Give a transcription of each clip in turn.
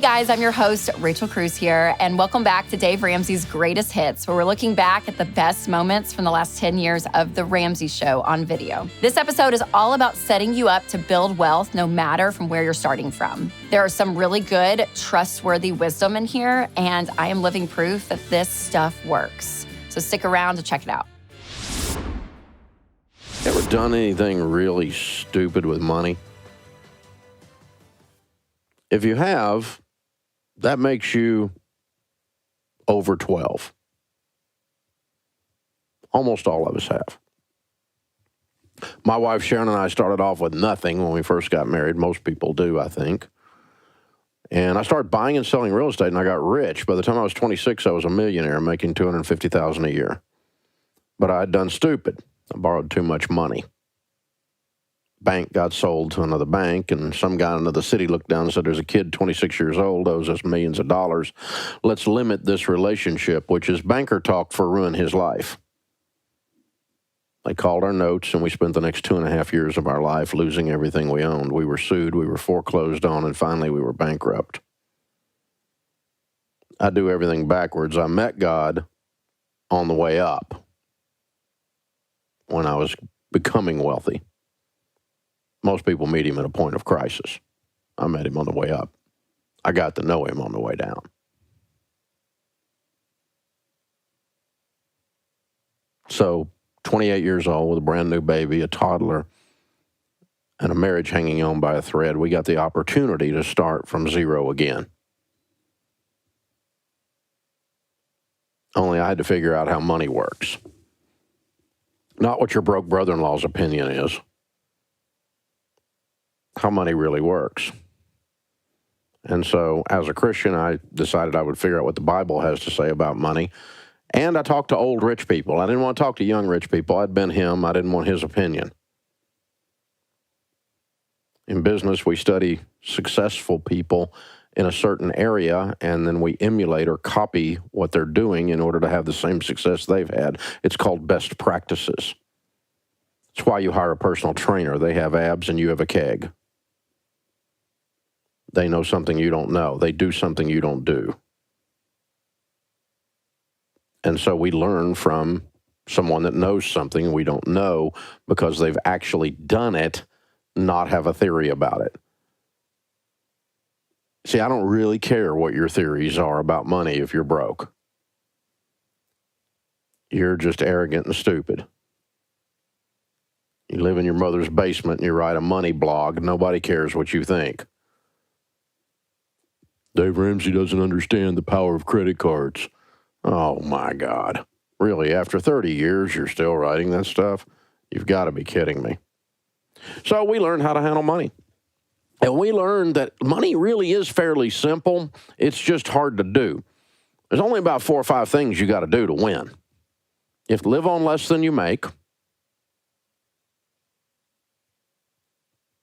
guys, I'm your host, Rachel Cruz here, and welcome back to Dave Ramsey's Greatest Hits, where we're looking back at the best moments from the last 10 years of The Ramsey Show on video. This episode is all about setting you up to build wealth no matter from where you're starting from. There are some really good, trustworthy wisdom in here, and I am living proof that this stuff works. So stick around to check it out. Ever done anything really stupid with money? If you have, that makes you over 12. Almost all of us have. My wife Sharon and I started off with nothing when we first got married. Most people do, I think. And I started buying and selling real estate, and I got rich. By the time I was 26, I was a millionaire, making $250,000 a year. But I had done stupid. I borrowed too much money. Bank got sold to another bank, and some guy in another city looked down and said, there's a kid 26 years old, owes us millions of dollars. Let's limit this relationship, which is banker talk for ruin his life. They called our notes, and we spent the next 2.5 years of our life losing everything we owned. We were sued, we were foreclosed on, and finally we were bankrupt. I do everything backwards. I met God on the way up when I was becoming wealthy. Most people meet him at a point of crisis. I met him on the way up. I got to know him on the way down. So, 28 years old with a brand new baby, a toddler, and a marriage hanging on by a thread, we got the opportunity to start from zero again. Only I had to figure out how money works. Not what your broke brother-in-law's opinion is. How money really works. And so, as a Christian, I decided I would figure out what the Bible has to say about money. And I talked to old rich people. I didn't want to talk to young rich people. I'd been him. I didn't want his opinion. In business, we study successful people in a certain area, and then we emulate or copy what they're doing in order to have the same success they've had. It's called best practices. It's why you hire a personal trainer. They have abs and you have a keg. They know something you don't know. They do something you don't do. And so we learn from someone that knows something we don't know because they've actually done it, not have a theory about it. See, I don't really care what your theories are about money if you're broke. You're just arrogant and stupid. You live in your mother's basement and you write a money blog. Nobody cares what you think. Dave Ramsey doesn't understand the power of credit cards. Oh, my God. Really, after 30 years, you're still writing that stuff? You've got to be kidding me. So we learned how to handle money. And we learned that money really is fairly simple. It's just hard to do. There's only about 4 or 5 things you got to do to win. You have to live on less than you make.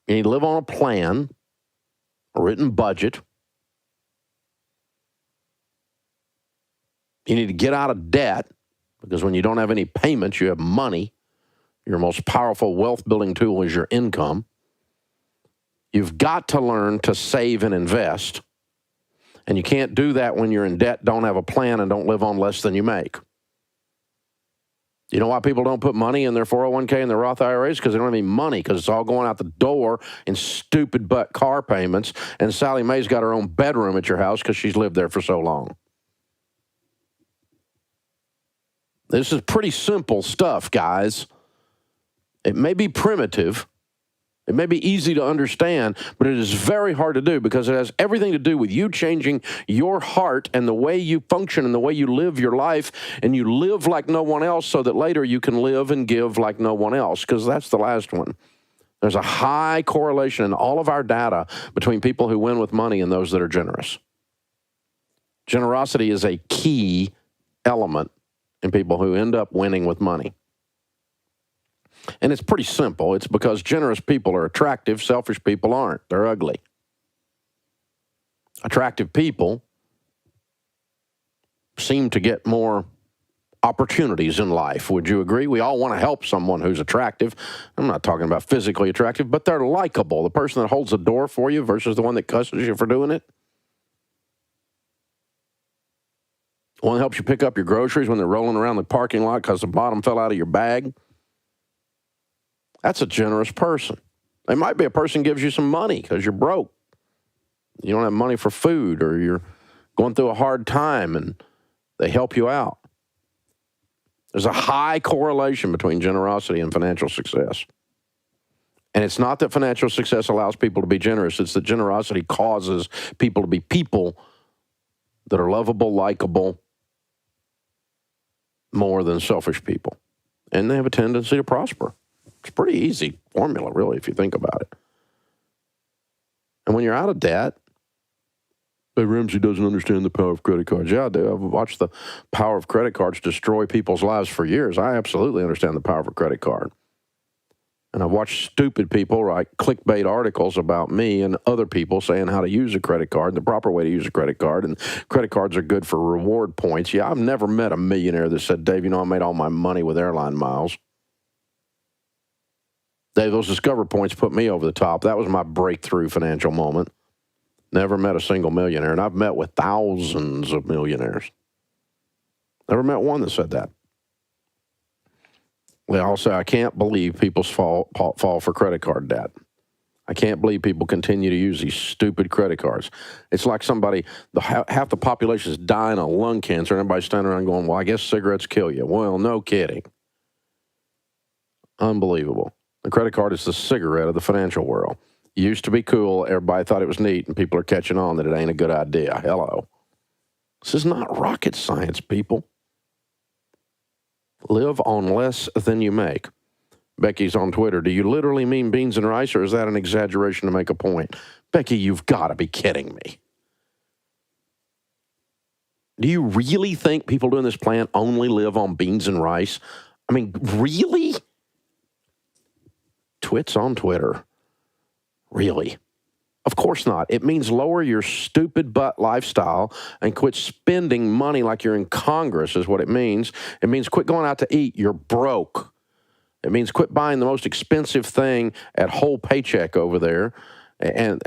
You need to live on a plan, a written budget. You need to get out of debt, because when you don't have any payments, you have money. Your most powerful wealth-building tool is your income. You've got to learn to save and invest. And you can't do that when you're in debt, don't have a plan, and don't live on less than you make. You know why people don't put money in their 401k and their Roth IRAs? Because they don't have any money, because it's all going out the door in stupid butt car payments. And Sally Mae's got her own bedroom at your house because she's lived there for so long. This is pretty simple stuff, guys. It may be primitive. It may be easy to understand, but it is very hard to do because it has everything to do with you changing your heart and the way you function and the way you live your life, and you live like no one else so that later you can live and give like no one else, because that's the last one. There's a high correlation in all of our data between people who win with money and those that are generous. Generosity is a key element in people who end up winning with money. And it's pretty simple. It's because generous people are attractive, selfish people aren't. They're ugly. Attractive people seem to get more opportunities in life. Would you agree? We all want to help someone who's attractive. I'm not talking about physically attractive, but they're likable. The person that holds the door for you versus the one that cusses you for doing it. One that helps you pick up your groceries when they're rolling around the parking lot because the bottom fell out of your bag. That's a generous person. They might be a person who gives you some money because you're broke. You don't have money for food, or you're going through a hard time and they help you out. There's a high correlation between generosity and financial success. And it's not that financial success allows people to be generous. It's that generosity causes people to be people that are lovable, likable, more than selfish people. And they have a tendency to prosper. It's a pretty easy formula, really, if you think about it. And when you're out of debt, hey, Ramsey doesn't understand the power of credit cards. Yeah, I do. I've watched the power of credit cards destroy people's lives for years. I absolutely understand the power of a credit card. And I've watched stupid people write clickbait articles about me and other people saying how to use a credit card, the proper way to use a credit card, and credit cards are good for reward points. Yeah, I've never met a millionaire that said, Dave, I made all my money with airline miles. Dave, those Discover points put me over the top. That was my breakthrough financial moment. Never met a single millionaire, and I've met with thousands of millionaires. Never met one that said that. They all say, I can't believe people fall for credit card debt. I can't believe people continue to use these stupid credit cards. It's like half the population is dying of lung cancer, and everybody's standing around going, well, I guess cigarettes kill you. Well, no kidding. Unbelievable. The credit card is the cigarette of the financial world. It used to be cool. Everybody thought it was neat, and people are catching on that it ain't a good idea. Hello. This is not rocket science, people. Live on less than you make. Becky's on Twitter. Do you literally mean beans and rice, or is that an exaggeration to make a point? Becky, you've got to be kidding me. Do you really think people doing this plan only live on beans and rice? I mean, really? Twits on Twitter. Really? Of course not. It means lower your stupid butt lifestyle and quit spending money like you're in Congress is what it means. It means quit going out to eat. You're broke. It means quit buying the most expensive thing at Whole Paycheck over there and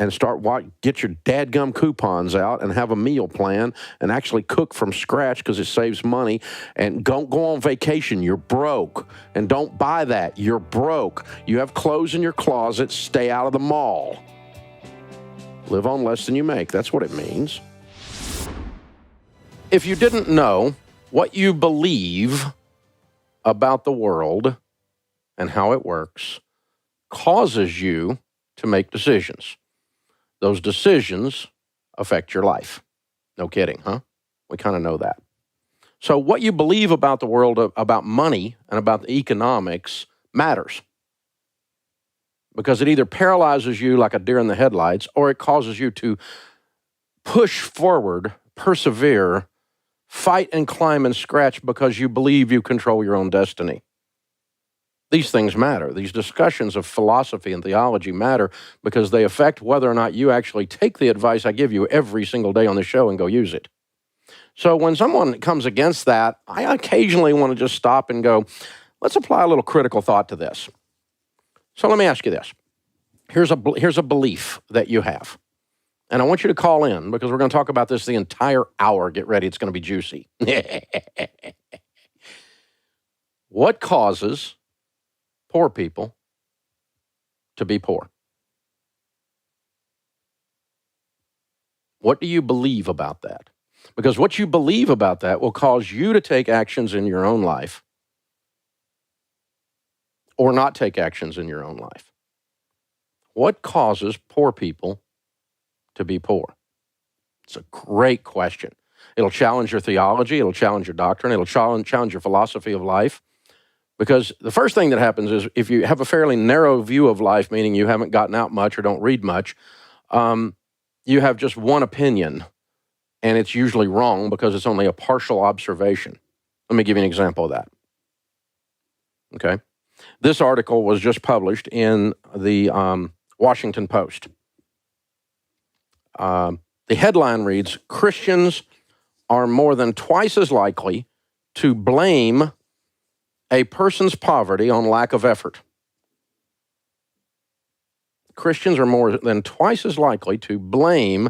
get your dadgum coupons out and have a meal plan and actually cook from scratch because it saves money. And don't go on vacation. You're broke. And don't buy that. You're broke. You have clothes in your closet. Stay out of the mall. Live on less than you make. That's what it means. If you didn't know, what you believe about the world and how it works causes you to make decisions. Those decisions affect your life. No kidding, huh? We kind of know that. So what you believe about the world, about money, and about the economics matters. Because it either paralyzes you like a deer in the headlights, or it causes you to push forward, persevere, fight and climb and scratch because you believe you control your own destiny. These things matter. These discussions of philosophy and theology matter because they affect whether or not you actually take the advice I give you every single day on the show and go use it. So when someone comes against that, I occasionally want to just stop and go, let's apply a little critical thought to this. So let me ask you this. Here's a belief that you have. And I want you to call in because we're going to talk about this the entire hour. Get ready. It's going to be juicy. What causes poor people to be poor? What do you believe about that? Because what you believe about that will cause you to take actions in your own life or not take actions in your own life. What causes poor people to be poor? It's a great question. It'll challenge your theology. It'll challenge your doctrine. It'll challenge your philosophy of life. Because the first thing that happens is if you have a fairly narrow view of life, meaning you haven't gotten out much or don't read much, you have just one opinion, and it's usually wrong because it's only a partial observation. Let me give you an example of that. Okay? This article was just published in the Washington Post. The headline reads, Christians are more than twice as likely to blame a person's poverty on lack of effort. Christians are more than twice as likely to blame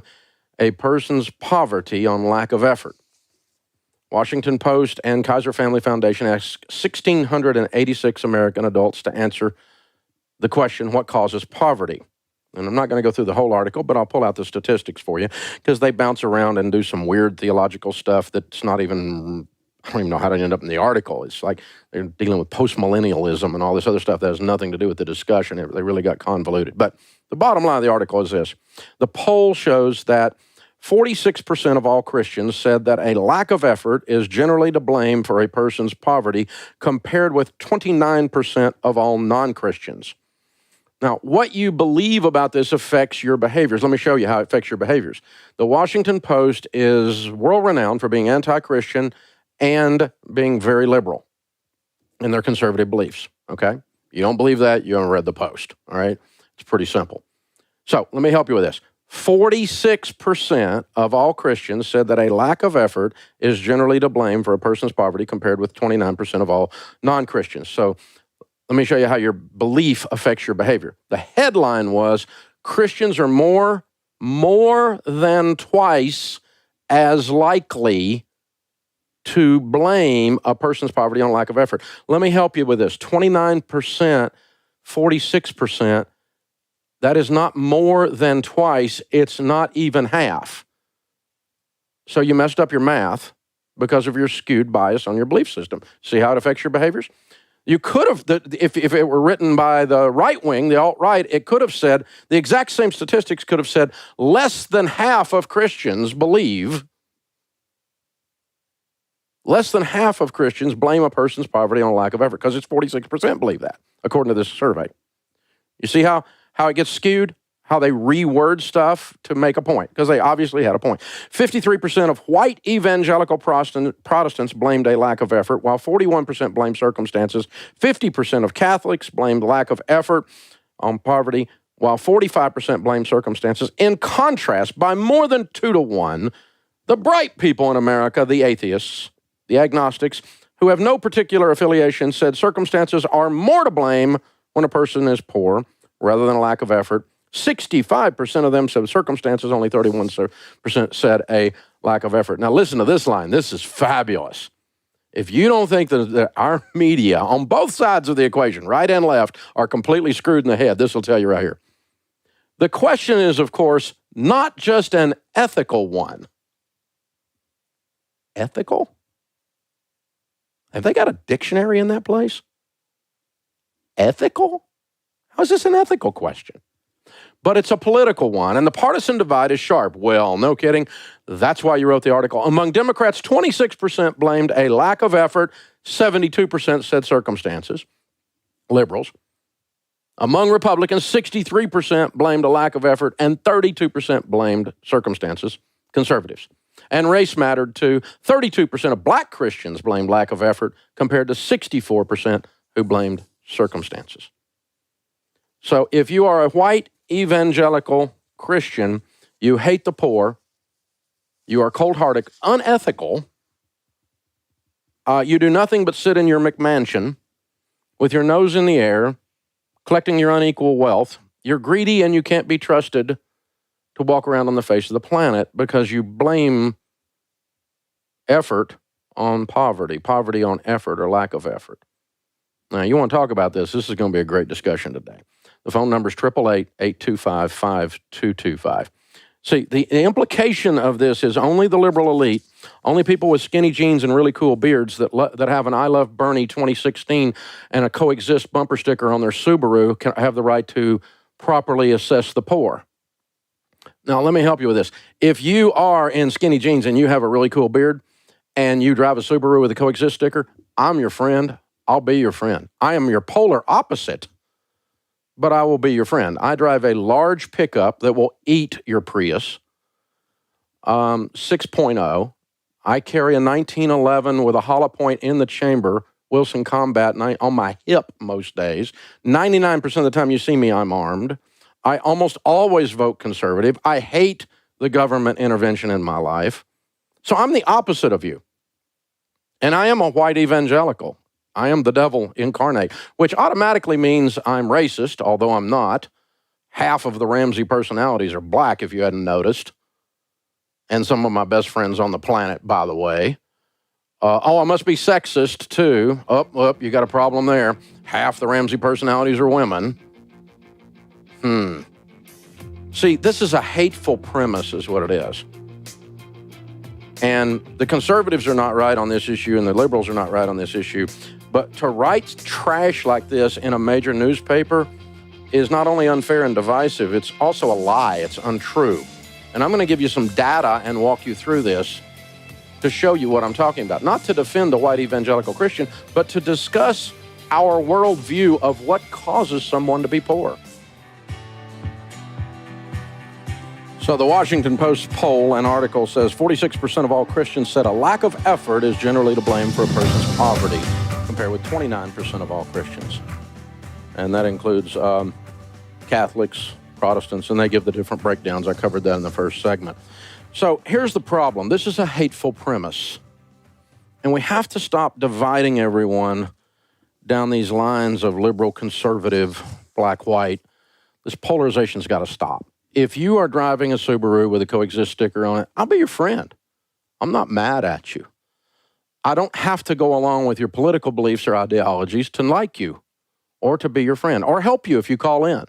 a person's poverty on lack of effort. Washington Post and Kaiser Family Foundation asked 1,686 American adults to answer the question, what causes poverty? And I'm not going to go through the whole article, but I'll pull out the statistics for you because they bounce around and do some weird theological stuff that's not even, I don't even know how to end up in the article. It's like they're dealing with postmillennialism and all this other stuff that has nothing to do with the discussion. They really got convoluted. But the bottom line of the article is this. The poll shows that 46% of all Christians said that a lack of effort is generally to blame for a person's poverty, compared with 29% of all non-Christians. Now, what you believe about this affects your behaviors. Let me show you how it affects your behaviors. The Washington Post is world-renowned for being anti-Christian and being very liberal in their conservative beliefs, okay? You don't believe that, you haven't read the Post, all right? It's pretty simple. So let me help you with this. 46% of all Christians said that a lack of effort is generally to blame for a person's poverty, compared with 29% of all non-Christians. So let me show you how your belief affects your behavior. The headline was, Christians are more than twice as likely to blame a person's poverty on lack of effort. Let me help you with this. 29%, 46%, that is not more than twice, it's not even half. So you messed up your math because of your skewed bias on your belief system. See how it affects your behaviors? You could have, if it were written by the right wing, the alt-right, it could have said, the exact same statistics could have said, less than half of Christians believe, less than half of Christians blame a person's poverty on lack of effort, because it's 46% believe that, according to this survey. You see how it gets skewed? How they reword stuff to make a point, because they obviously had a point. 53% of white evangelical Protestants blamed a lack of effort, while 41% blamed circumstances. 50% of Catholics blamed lack of effort on poverty, while 45% blamed circumstances. In contrast, by more than 2 to 1, the bright people in America, the atheists, the agnostics, who have no particular affiliation, said circumstances are more to blame when a person is poor rather than a lack of effort. 65% of them said circumstances, only 31% said a lack of effort. Now listen to this line. This is fabulous. If you don't think that our media on both sides of the equation, right and left, are completely screwed in the head, this will tell you right here. The question is, of course, not just an ethical one. Ethical? Have they got a dictionary in that place? Ethical? How is this an ethical question? But it's a political one, and the partisan divide is sharp. Well, no kidding. That's why you wrote the article. Among Democrats, 26% blamed a lack of effort. 72% said circumstances. Liberals. Among Republicans, 63% blamed a lack of effort, and 32% blamed circumstances. Conservatives. And race mattered too. 32% of black Christians blamed lack of effort, compared to 64% who blamed circumstances. So if you are a white evangelical Christian, you hate the poor, you are cold-hearted, unethical, you do nothing but sit in your McMansion with your nose in the air, collecting your unequal wealth, you're greedy and you can't be trusted to walk around on the face of the planet because you blame effort on poverty, poverty on effort or lack of effort. Now, you want to talk about this. This is going to be a great discussion today. The phone number is 888-825-5225. See, the implication of this is only the liberal elite, only people with skinny jeans and really cool beards that have an I Love Bernie 2016 and a Coexist bumper sticker on their Subaru can have the right to properly assess the poor. Now, let me help you with this. If you are in skinny jeans and you have a really cool beard and you drive a Subaru with a Coexist sticker, I'm your friend. I'll be your friend. I am your polar opposite, but I will be your friend. I drive a large pickup that will eat your Prius, 6.0. I carry a 1911 with a hollow point in the chamber, Wilson Combat on my hip most days. 99% of the time you see me, I'm armed. I almost always vote conservative. I hate the government intervention in my life. So I'm the opposite of you. And I am a white evangelical. I am the devil incarnate, which automatically means I'm racist, although I'm not. Half of the Ramsey personalities are black, if you hadn't noticed. And some of my best friends on the planet, by the way. Oh, I must be sexist, too. You got a problem there. Half the Ramsey personalities are women. See, this is a hateful premise is what it is. And the conservatives are not right on this issue, and the liberals are not right on this issue. But to write trash like this in a major newspaper is not only unfair and divisive, it's also a lie. It's untrue. And I'm going to give you some data and walk you through this to show you what I'm talking about. Not to defend the white evangelical Christian, but to discuss our worldview of what causes someone to be poor. So the Washington Post poll and article says 46% of all Christians said a lack of effort is generally to blame for a person's poverty, compared with 29% of all Christians. And that includes Catholics, Protestants, and they give the different breakdowns. I covered that in the first segment. So here's the problem. This is a hateful premise. And we have to stop dividing everyone down these lines of liberal, conservative, black, white. This polarization's got to stop. If you are driving a Subaru with a coexist sticker on it, I'll be your friend. I'm not mad at you. I don't have to go along with your political beliefs or ideologies to like you or to be your friend or help you if you call in.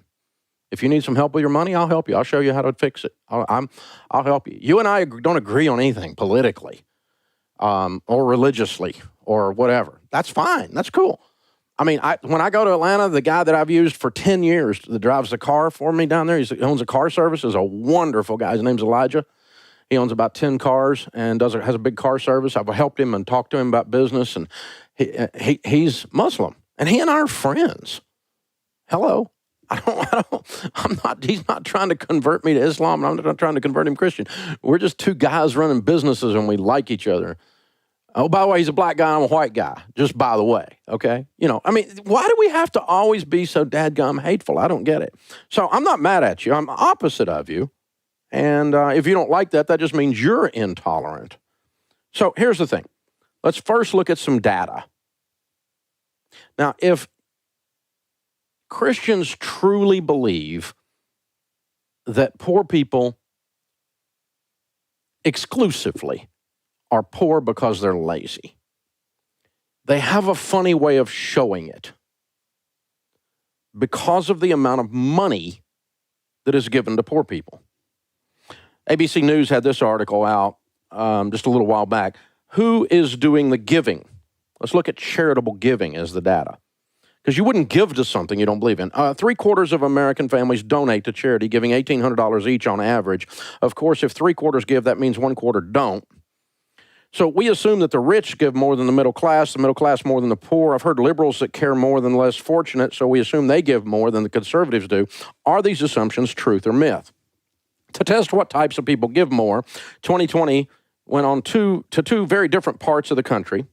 If you need some help with your money, I'll help you. I'll show you how to fix it. I'll help you. You and I don't agree on anything politically or religiously or whatever. That's fine. That's cool. I mean, when I go to Atlanta, the guy that I've used for 10 years that drives the car for me down there, he owns a car service, is a wonderful guy. His name's Elijah. He owns about 10 cars and has a big car service. I've helped him and talked to him about business, and he's Muslim, and he and I are friends. Hello. He's not trying to convert me to Islam, and I'm not trying to convert him Christian. We're just two guys running businesses, and we like each other. Oh, by the way, he's a black guy, I'm a white guy, just by the way, okay? Why do we have to always be so dadgum hateful? I don't get it. So I'm not mad at you. I'm opposite of you. And if you don't like that, that just means you're intolerant. So here's the thing. Let's first look at some data. Now, if Christians truly believe that poor people exclusively are poor because they're lazy, they have a funny way of showing it because of the amount of money that is given to poor people. ABC News had this article out just a little while back. Who is doing the giving? Let's look at charitable giving as the data. Because you wouldn't give to something you don't believe in. 3/4 of American families donate to charity, giving $1,800 each on average. Of course, if 3/4 give, that means 1/4 don't. So we assume that the rich give more than the middle class more than the poor. I've heard liberals that care more than the less fortunate, so we assume they give more than the conservatives do. Are these assumptions truth or myth? To test what types of people give more, 2020 went on to two very different parts of the country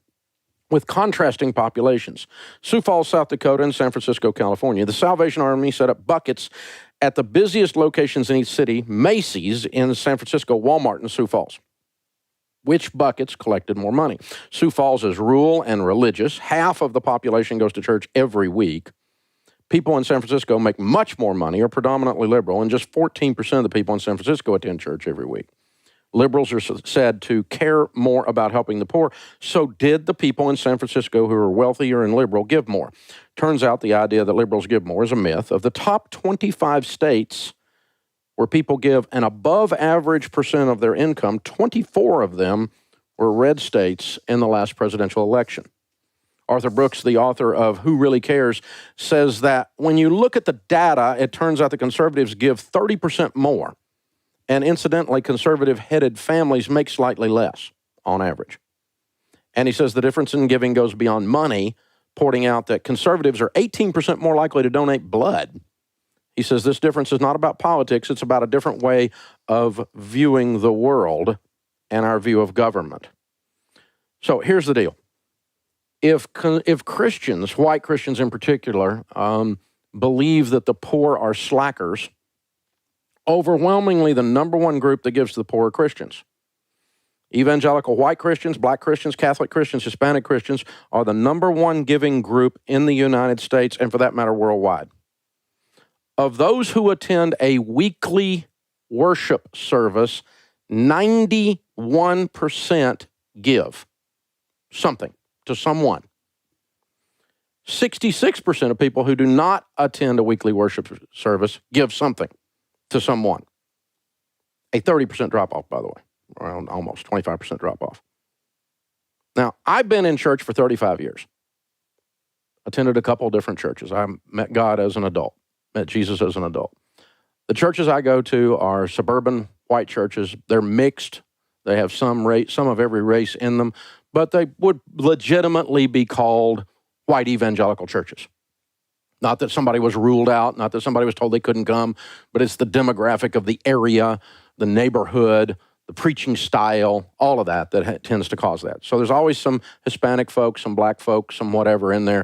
with contrasting populations. Sioux Falls, South Dakota, and San Francisco, California. The Salvation Army set up buckets at the busiest locations in each city, Macy's in San Francisco, Walmart in Sioux Falls. Which buckets collected more money? Sioux Falls is rural and religious. Half of the population goes to church every week. People in San Francisco make much more money, are predominantly liberal, and just 14% of the people in San Francisco attend church every week. Liberals are said to care more about helping the poor. So did the people in San Francisco who are wealthier and liberal give more? Turns out the idea that liberals give more is a myth. Of the top 25 states where people give an above average percent of their income, 24 of them were red states in the last presidential election. Arthur Brooks, the author of Who Really Cares, says that when you look at the data, it turns out the conservatives give 30% more. And incidentally, conservative-headed families make slightly less on average. And he says the difference in giving goes beyond money, pointing out that conservatives are 18% more likely to donate blood. He says this difference is not about politics, it's about a different way of viewing the world and our view of government. So here's the deal. If Christians, white Christians in particular, believe that the poor are slackers, overwhelmingly the number one group that gives to the poor are Christians. Evangelical white Christians, black Christians, Catholic Christians, Hispanic Christians are the number one giving group in the United States and for that matter worldwide. Of those who attend a weekly worship service, 91% give. something to someone. 66% of people who do not attend a weekly worship service give something to someone. A 30% drop-off, by the way, around almost 25% drop-off. Now, I've been in church for 35 years. Attended a couple of different churches. I met God as an adult, met Jesus as an adult. The churches I go to are suburban white churches. They're mixed. They have some of every race in them, but they would legitimately be called white evangelical churches. Not that somebody was ruled out, not that somebody was told they couldn't come, but it's the demographic of the area, the neighborhood, the preaching style, all of that tends to cause that. So there's always some Hispanic folks, some black folks, some whatever in there,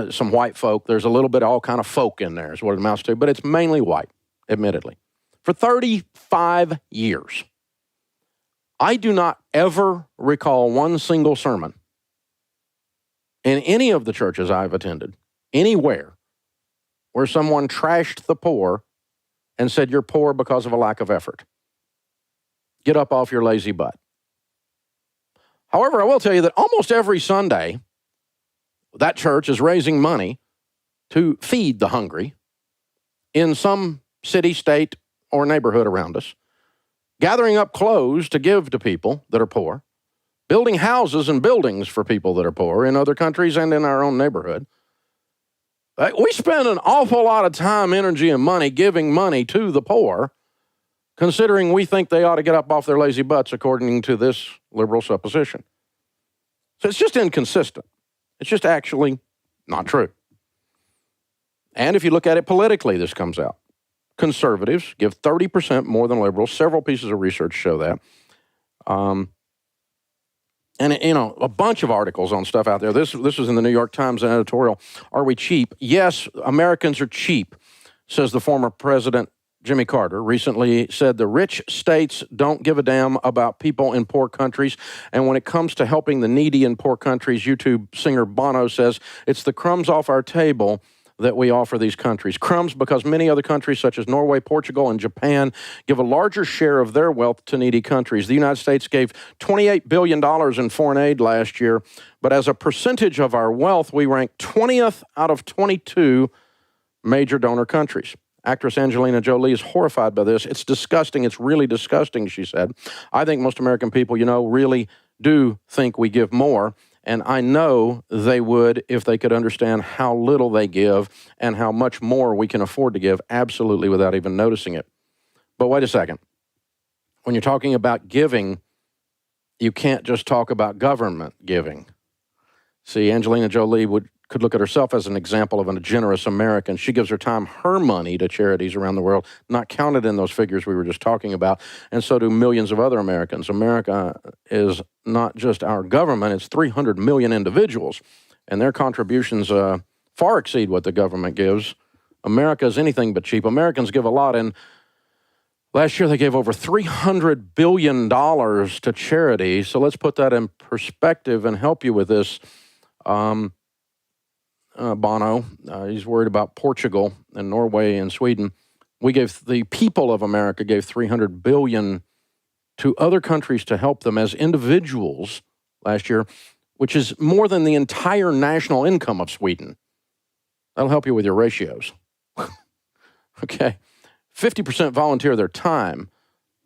some white folk. There's a little bit of all kind of folk in there is what it amounts to, but it's mainly white, admittedly. For 35 years, I do not ever recall one single sermon in any of the churches I've attended, anywhere, where someone trashed the poor and said, you're poor because of a lack of effort. Get up off your lazy butt. However, I will tell you that almost every Sunday, that church is raising money to feed the hungry in some city, state, or neighborhood around us, gathering up clothes to give to people that are poor, building houses and buildings for people that are poor in other countries and in our own neighborhood. We spend an awful lot of time, energy, and money giving money to the poor, considering we think they ought to get up off their lazy butts according to this liberal supposition. So it's just inconsistent. It's just actually not true. And if you look at it politically, this comes out. Conservatives give 30% more than liberals. Several pieces of research show that. And, a bunch of articles on stuff out there. This was in the New York Times, an editorial. Are we cheap? Yes, Americans are cheap, says the former president, Jimmy Carter, recently said the rich states don't give a damn about people in poor countries. And when it comes to helping the needy in poor countries, YouTube singer Bono says it's the crumbs off our table that we offer these countries. Crumbs because many other countries such as Norway, Portugal, and Japan give a larger share of their wealth to needy countries. The United States gave $28 billion in foreign aid last year, but as a percentage of our wealth, we rank 20th out of 22 major donor countries. Actress Angelina Jolie is horrified by this. It's disgusting. It's really disgusting, she said. I think most American people, really do think we give more. And I know they would if they could understand how little they give and how much more we can afford to give, absolutely without even noticing it. But wait a second. When you're talking about giving, you can't just talk about government giving. See, Angelina Jolie could look at herself as an example of a generous American. She gives her time, her money, to charities around the world, not counted in those figures we were just talking about, and so do millions of other Americans. America is not just our government, it's 300 million individuals, and their contributions far exceed what the government gives. America is anything but cheap. Americans give a lot, and last year they gave over $300 billion to charity, so let's put that in perspective and help you with this. Bono, he's worried about Portugal and Norway and Sweden. The people of America gave $300 billion to other countries to help them as individuals last year, which is more than the entire national income of Sweden. That'll help you with your ratios. Okay. 50% volunteer their time.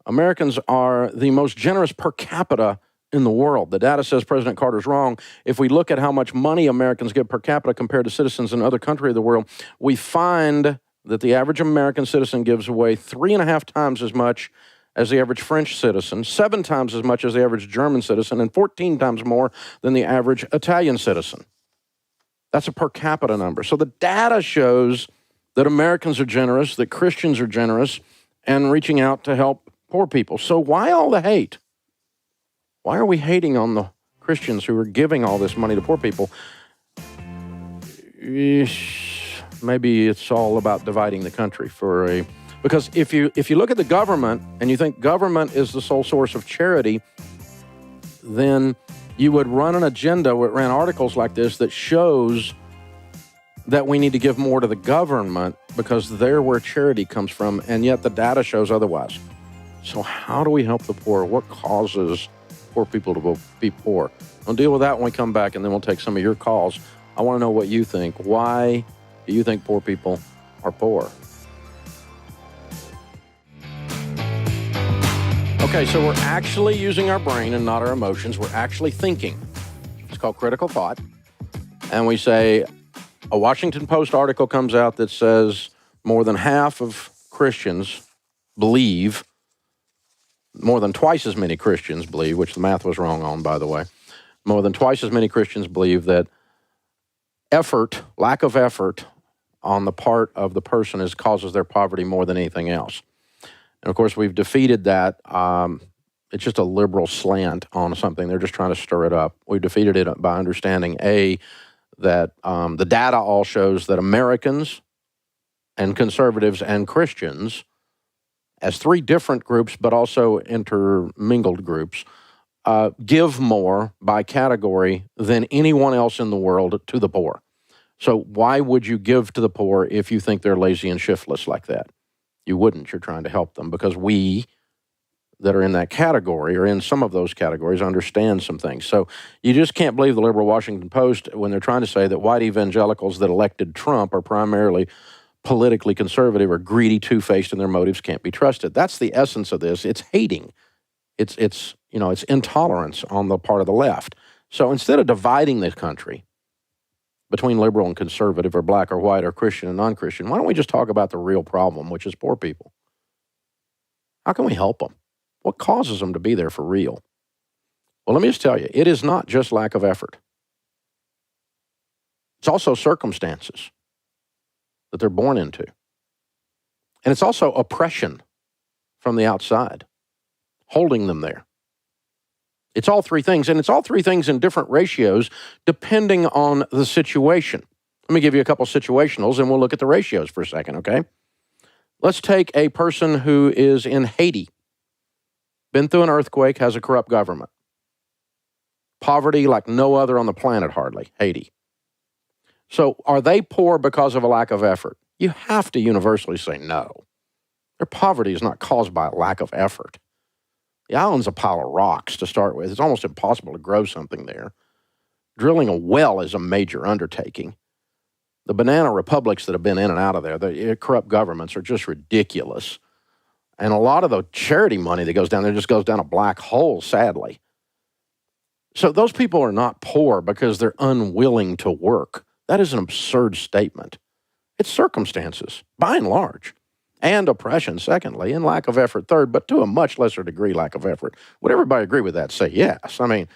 Americans are the most generous per capita in the world. The data says President Carter's wrong. If we look at how much money Americans give per capita compared to citizens in other countries of the world, we find that the average American citizen gives away 3.5 times as much as the average French citizen, 7 times as much as the average German citizen, and 14 times more than the average Italian citizen. That's a per capita number. So the data shows that Americans are generous, that Christians are generous, and reaching out to help poor people. So why all the hate? Why are we hating on the Christians who are giving all this money to poor people? Maybe it's all about dividing the country because if you look at the government and you think government is the sole source of charity, then you would run an agenda where it ran articles like this that shows that we need to give more to the government because they're where charity comes from, and yet the data shows otherwise. So how do we help the poor? What causes poor people to be poor? We'll deal with that when we come back, and then we'll take some of your calls. I want to know what you think. Why do you think poor people are poor? Okay, so we're actually using our brain and not our emotions. We're actually thinking. It's called critical thought. And we say, a Washington Post article comes out that says more than half of Christians believe, more than twice as many Christians believe, which the math was wrong on, by the way, more than twice as many Christians believe that lack of effort on the part of the person causes their poverty more than anything else. And of course, we've defeated that. It's just a liberal slant on something. They're just trying to stir it up. We've defeated it by understanding, that the data all shows that Americans and conservatives and Christians, as three different groups, but also intermingled groups, give more by category than anyone else in the world to the poor. So why would you give to the poor if you think they're lazy and shiftless like that? You wouldn't. You're trying to help them because we that are in that category or in some of those categories understand some things. So you just can't believe the liberal Washington Post when they're trying to say that white evangelicals that elected Trump are primarily politically conservative or greedy, two-faced, and their motives can't be trusted. That's the essence of this. It's hating. It's intolerance on the part of the left. So instead of dividing this country between liberal and conservative or black or white or Christian and non-Christian, why don't we just talk about the real problem, which is poor people? How can we help them? What causes them to be there for real? Well, let me just tell you, it is not just lack of effort. It's also circumstances that they're born into. And it's also oppression from the outside, holding them there. It's all three things, and it's all three things in different ratios depending on the situation. Let me give you a couple situationals, and we'll look at the ratios for a second, okay? Let's take a person who is in Haiti, been through an earthquake, has a corrupt government. Poverty like no other on the planet, hardly, Haiti. So are they poor because of a lack of effort? You have to universally say no. Their poverty is not caused by a lack of effort. The island's a pile of rocks to start with. It's almost impossible to grow something there. Drilling a well is a major undertaking. The banana republics that have been in and out of there, the corrupt governments, are just ridiculous. And a lot of the charity money that goes down there just goes down a black hole, sadly. So those people are not poor because they're unwilling to work. That is an absurd statement. It's circumstances, by and large. And oppression, secondly, and lack of effort, third, but to a much lesser degree, lack of effort. Would everybody agree with that? Say yes. I mean,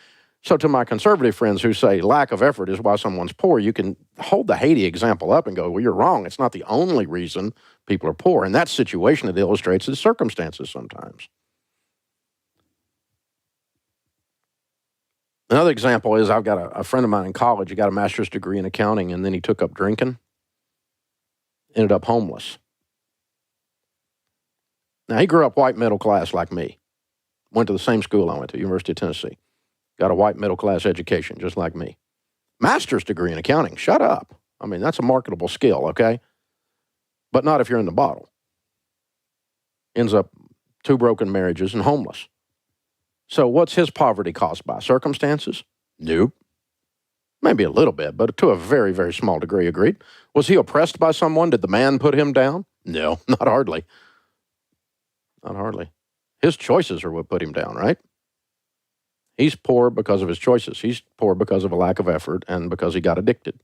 so to my conservative friends who say lack of effort is why someone's poor, you can hold the Haiti example up and go, well, you're wrong. It's not the only reason people are poor. And that situation it illustrates is circumstances sometimes. Another example is I've got a friend of mine in college. He got a master's degree in accounting, and then he took up drinking, ended up homeless. Now, he grew up white middle class like me. Went to the same school I went to, University of Tennessee. Got a white middle class education, just like me. Master's degree in accounting. Shut up. I mean, that's a marketable skill, okay? But not if you're in the bottle. Ends up 2 broken marriages and homeless. So what's his poverty caused by? Circumstances? Nope. Maybe a little bit, but to a very, very small degree, agreed. Was he oppressed by someone? Did the man put him down? No, not hardly. Not hardly. His choices are what put him down, right? He's poor because of his choices. He's poor because of a lack of effort and because he got addicted.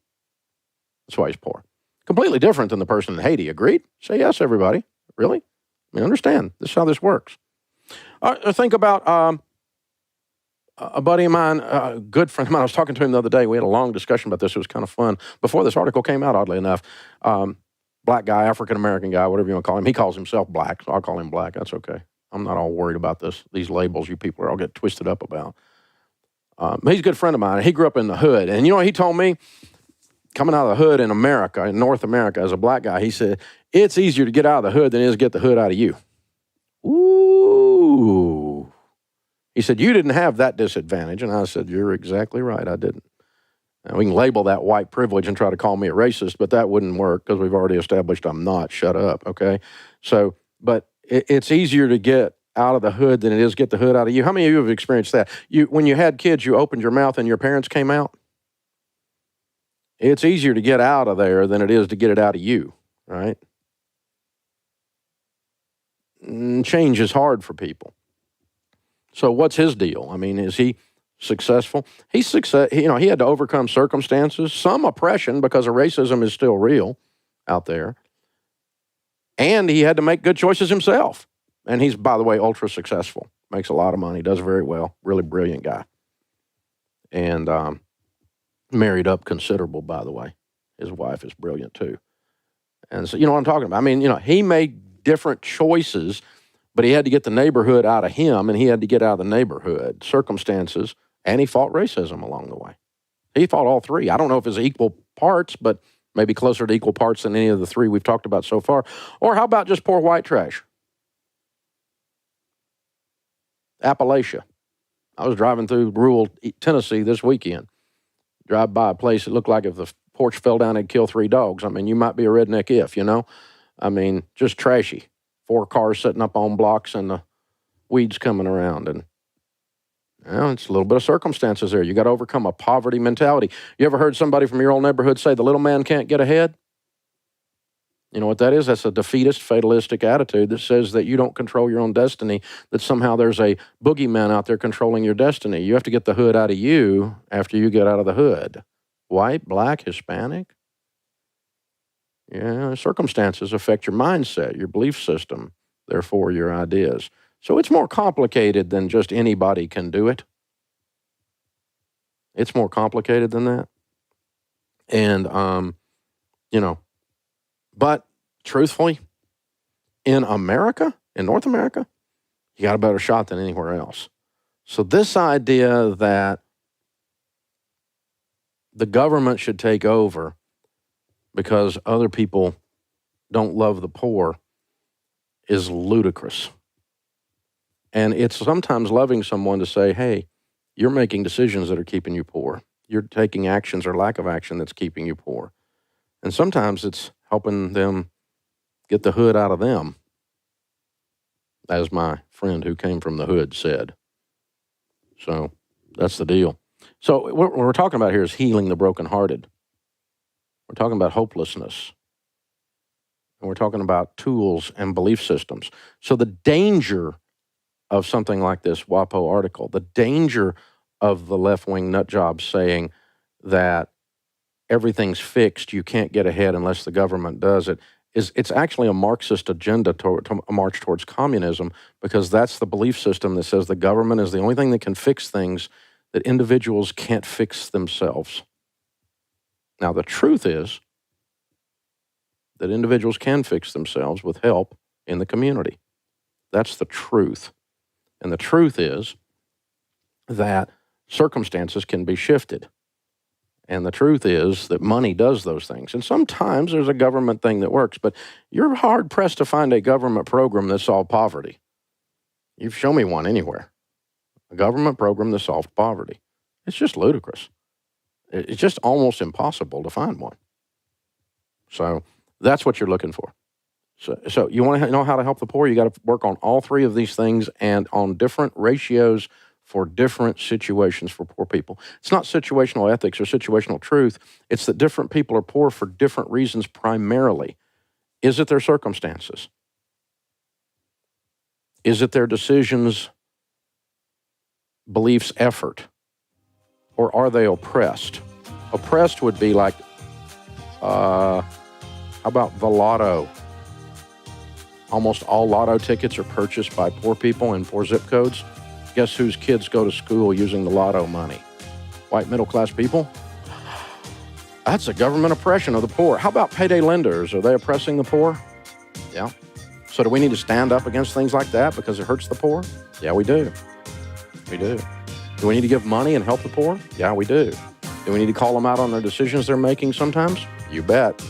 That's why he's poor. Completely different than the person in Haiti. Agreed? Say yes, everybody. Really? I mean, understand. This is how this works. Think about a buddy of mine, a good friend of mine. I was talking to him the other day. We had a long discussion about this. It was kind of fun. Before this article came out, oddly enough, black guy, African-American guy, whatever you want to call him. He calls himself black, so I'll call him black. That's okay. I'm not all worried about these labels you people are all get twisted up about. He's a good friend of mine. He grew up in the hood. And you know what he told me? Coming out of the hood in America, in North America, as a black guy, he said, it's easier to get out of the hood than it is to get the hood out of you. Ooh. He said, you didn't have that disadvantage. And I said, you're exactly right. I didn't. Now, we can label that white privilege and try to call me a racist, but that wouldn't work because we've already established I'm not. Shut up, okay? So, but it's easier to get out of the hood than it is get the hood out of you. How many of you have experienced that? When you had kids, you opened your mouth and your parents came out? It's easier to get out of there than it is to get it out of you, right? Change is hard for people. So what's his deal? I mean, is he successful? He had to overcome circumstances, some oppression because of racism is still real out there. And he had to make good choices himself. And he's, by the way, ultra successful. Makes a lot of money, does very well. Really brilliant guy. And married up considerable, by the way. His wife is brilliant too. And so, you know what I'm talking about? I mean, he made different choices, but he had to get the neighborhood out of him, and he had to get out of the neighborhood, circumstances, and he fought racism along the way. He fought all three. I don't know if it's equal parts, but maybe closer to equal parts than any of the three we've talked about so far. Or how about just poor white trash? Appalachia. I was driving through rural Tennessee this weekend. Drive by a place, it looked like if the porch fell down, it'd kill 3 dogs. I mean, you might be a redneck if, I mean, just trashy. 4 cars sitting up on blocks and the weeds coming around. And it's a little bit of circumstances there. You got to overcome a poverty mentality. You ever heard somebody from your old neighborhood say the little man can't get ahead? You know what that is? That's a defeatist, fatalistic attitude that says that you don't control your own destiny, that somehow there's a boogeyman out there controlling your destiny. You have to get the hood out of you after you get out of the hood. White, black, Hispanic. Yeah, circumstances affect your mindset, your belief system, therefore your ideas. So it's more complicated than just anybody can do it. It's more complicated than that. And, but truthfully, in America, in North America, you got a better shot than anywhere else. So this idea that the government should take over because other people don't love the poor is ludicrous. And it's sometimes loving someone to say, hey, you're making decisions that are keeping you poor. You're taking actions or lack of action that's keeping you poor. And sometimes it's helping them get the hood out of them, as my friend who came from the hood said. So that's the deal. So what we're talking about here is healing the brokenhearted. We're talking about hopelessness. And we're talking about tools and belief systems. So the danger of something like this WAPO article, the danger of the left-wing nut job saying that everything's fixed, you can't get ahead unless the government does it, it's actually a Marxist agenda to march towards communism, because that's the belief system that says the government is the only thing that can fix things that individuals can't fix themselves. Now, the truth is that individuals can fix themselves with help in the community. That's the truth. And the truth is that circumstances can be shifted. And the truth is that money does those things. And sometimes there's a government thing that works, but you're hard-pressed to find a government program that solved poverty. You've shown me one anywhere. A government program that solved poverty. It's just ludicrous. It's just almost impossible to find one. So that's what you're looking for. So you want to know how to help the poor, you got to work on all three of these things and on different ratios for different situations for poor people. It's not situational ethics or situational truth. It's that different people are poor for different reasons primarily. Is it their circumstances? Is it their decisions, beliefs, effort? Or are they oppressed? Oppressed would be like, how about the lotto? Almost all lotto tickets are purchased by poor people in poor zip codes. Guess whose kids go to school using the lotto money? White middle-class people? That's a government oppression of the poor. How about payday lenders? Are they oppressing the poor? Yeah. So do we need to stand up against things like that because it hurts the poor? Yeah, we do. We do. Do we need to give money and help the poor? Yeah, we do. Do we need to call them out on their decisions they're making sometimes? You bet.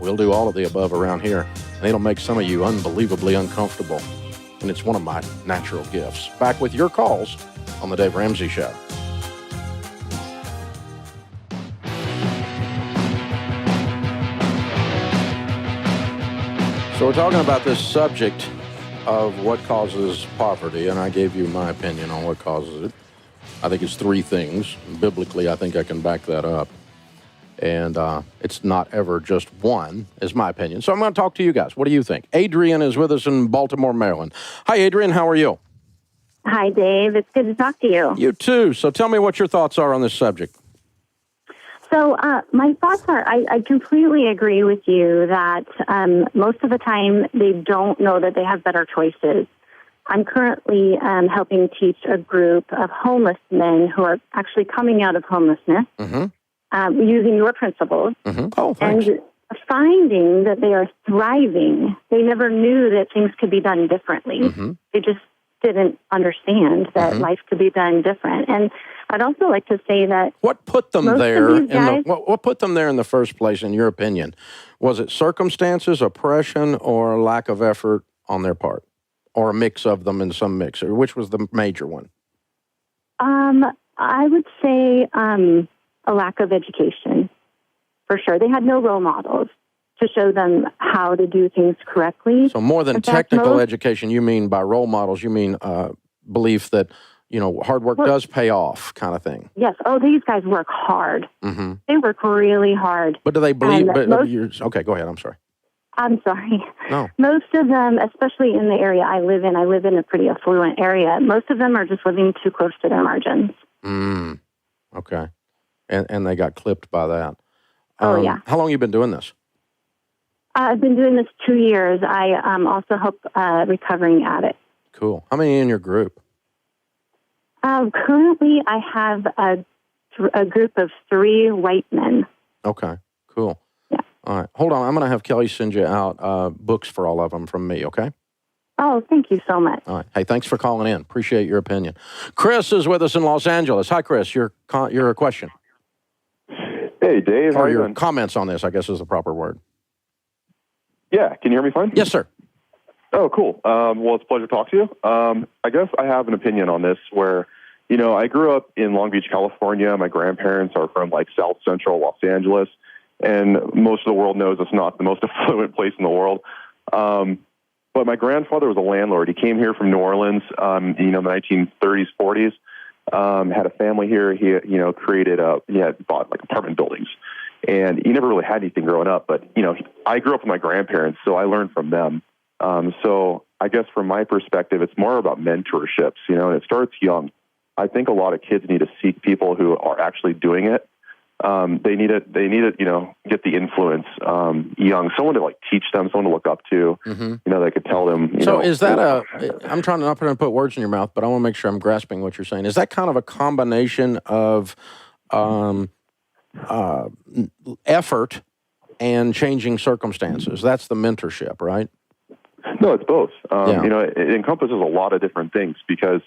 We'll do all of the above around here. And it'll make some of you unbelievably uncomfortable. And it's one of my natural gifts. Back with your calls on The Dave Ramsey Show. So we're talking about this subject of what causes poverty, and I gave you my opinion on what causes it. I think it's three things. Biblically, I think I can back that up. And it's not ever just one, is my opinion. So I'm going to talk to you guys. What do you think? Adrian is with us in Baltimore, Maryland. Hi, Adrian. How are you? Hi, Dave. It's good to talk to you. You too. So tell me what your thoughts are on this subject. So my thoughts are, I completely agree with you that most of the time they don't know that they have better choices. I'm currently helping teach a group of homeless men who are actually coming out of homelessness. Using your principles, Oh, thanks. and finding that they are thriving. They never knew that things could be done differently. They just didn't understand that life could be done different. And I'd also like to say that what put them there? What put them there in the first place, in your opinion? Was it circumstances, oppression, or lack of effort on their part, or a mix of them in some mix? Or which was the major one? I would say a lack of education, for sure. They had no role models to show them how to do things correctly. So more than technical education, you mean by role models, you mean belief that, hard work does pay off kind of thing. Yes. Oh, these guys work hard. They work really hard. But do they believe... okay, go ahead. I'm sorry. I'm sorry. No. Most of them, especially in the area I live in a pretty affluent area, most of them are just living too close to their margins. Okay. And they got clipped by that. Yeah. How long have you been doing this? I've been doing this 2 years. I also help recovering addicts. Cool. How many in your group? Currently, I have a group of 3 white men. Okay, cool. Yeah. All right. Hold on. I'm going to have Kelly send you out books for all of them from me, okay? Oh, thank you so much. All right. Hey, thanks for calling in. Appreciate your opinion. Chris is with us in Los Angeles. Hi, Chris. Your question. Hey, Dave. How are you doing? Comments on this, I guess, is the proper word. Yeah. Can you hear me fine? Yes, sir. Oh, cool. Well, it's a pleasure to talk to you. I guess I have an opinion on this where, I grew up in Long Beach, California. My grandparents are from South Central Los Angeles, and most of the world knows it's not the most affluent place in the world. But my grandfather was a landlord. He came here from New Orleans, in the 1930s, 40s. Had a family here. He, he had bought apartment buildings, and he never really had anything growing up. But I grew up with my grandparents, so I learned from them. So I guess from my perspective, it's more about mentorships. And it starts young. I think a lot of kids need to seek people who are actually doing it. They need to, get the influence young, someone to teach them, someone to look up to, that could tell them. Is that I'm trying not to put words in your mouth, but I want to make sure I'm grasping what you're saying. Is that kind of a combination of effort and changing circumstances? That's the mentorship, right? No, it's both. It encompasses a lot of different things because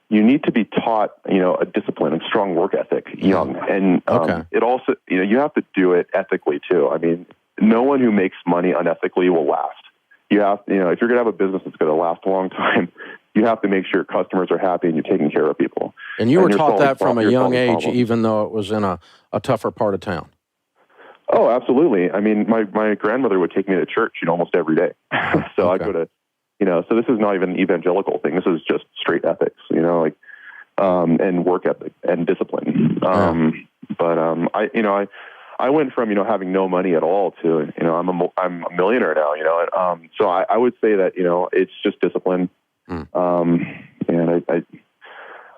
you need to be taught, a discipline and strong work ethic young. And it also, you have to do it ethically too. I mean, no one who makes money unethically will last. You have, if you're going to have a business that's going to last a long time, you have to make sure customers are happy and you're taking care of people. And you were taught that from a young age, even though it was in a tougher part of town. Oh, absolutely. I mean, my grandmother would take me to church, almost every day. So I go to, so this is not even an evangelical thing. This is just straight ethics, and work ethic and discipline. I went from, having no money at all to, I'm a millionaire now, and so I would say that, it's just discipline. And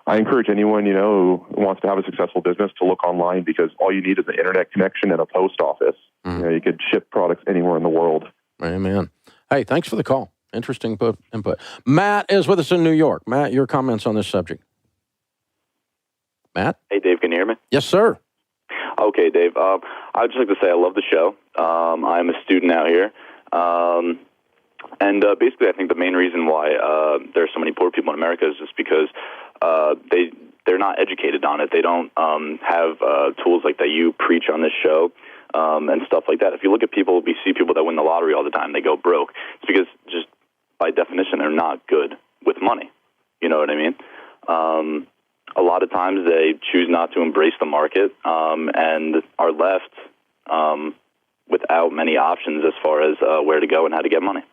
I encourage anyone, who wants to have a successful business to look online because all you need is an internet connection and a post office. You could ship products anywhere in the world. Amen. Hey, thanks for the call. Interesting input. Matt is with us in New York. Matt, your comments on this subject. Matt? Hey, Dave, can you hear me? Yes, sir. Okay, Dave. I would just like to say I love the show. I'm a student out here. And basically, I think the main reason why there are so many poor people in America is just because they're not educated on it. They don't have tools like that you preach on this show and stuff like that. If you look at people, we see people that win the lottery all the time. They go broke. It's because just by definition, they're not good with money. You know what I mean? A lot of times they choose not to embrace the market and are left without many options as far as where to go and how to get money.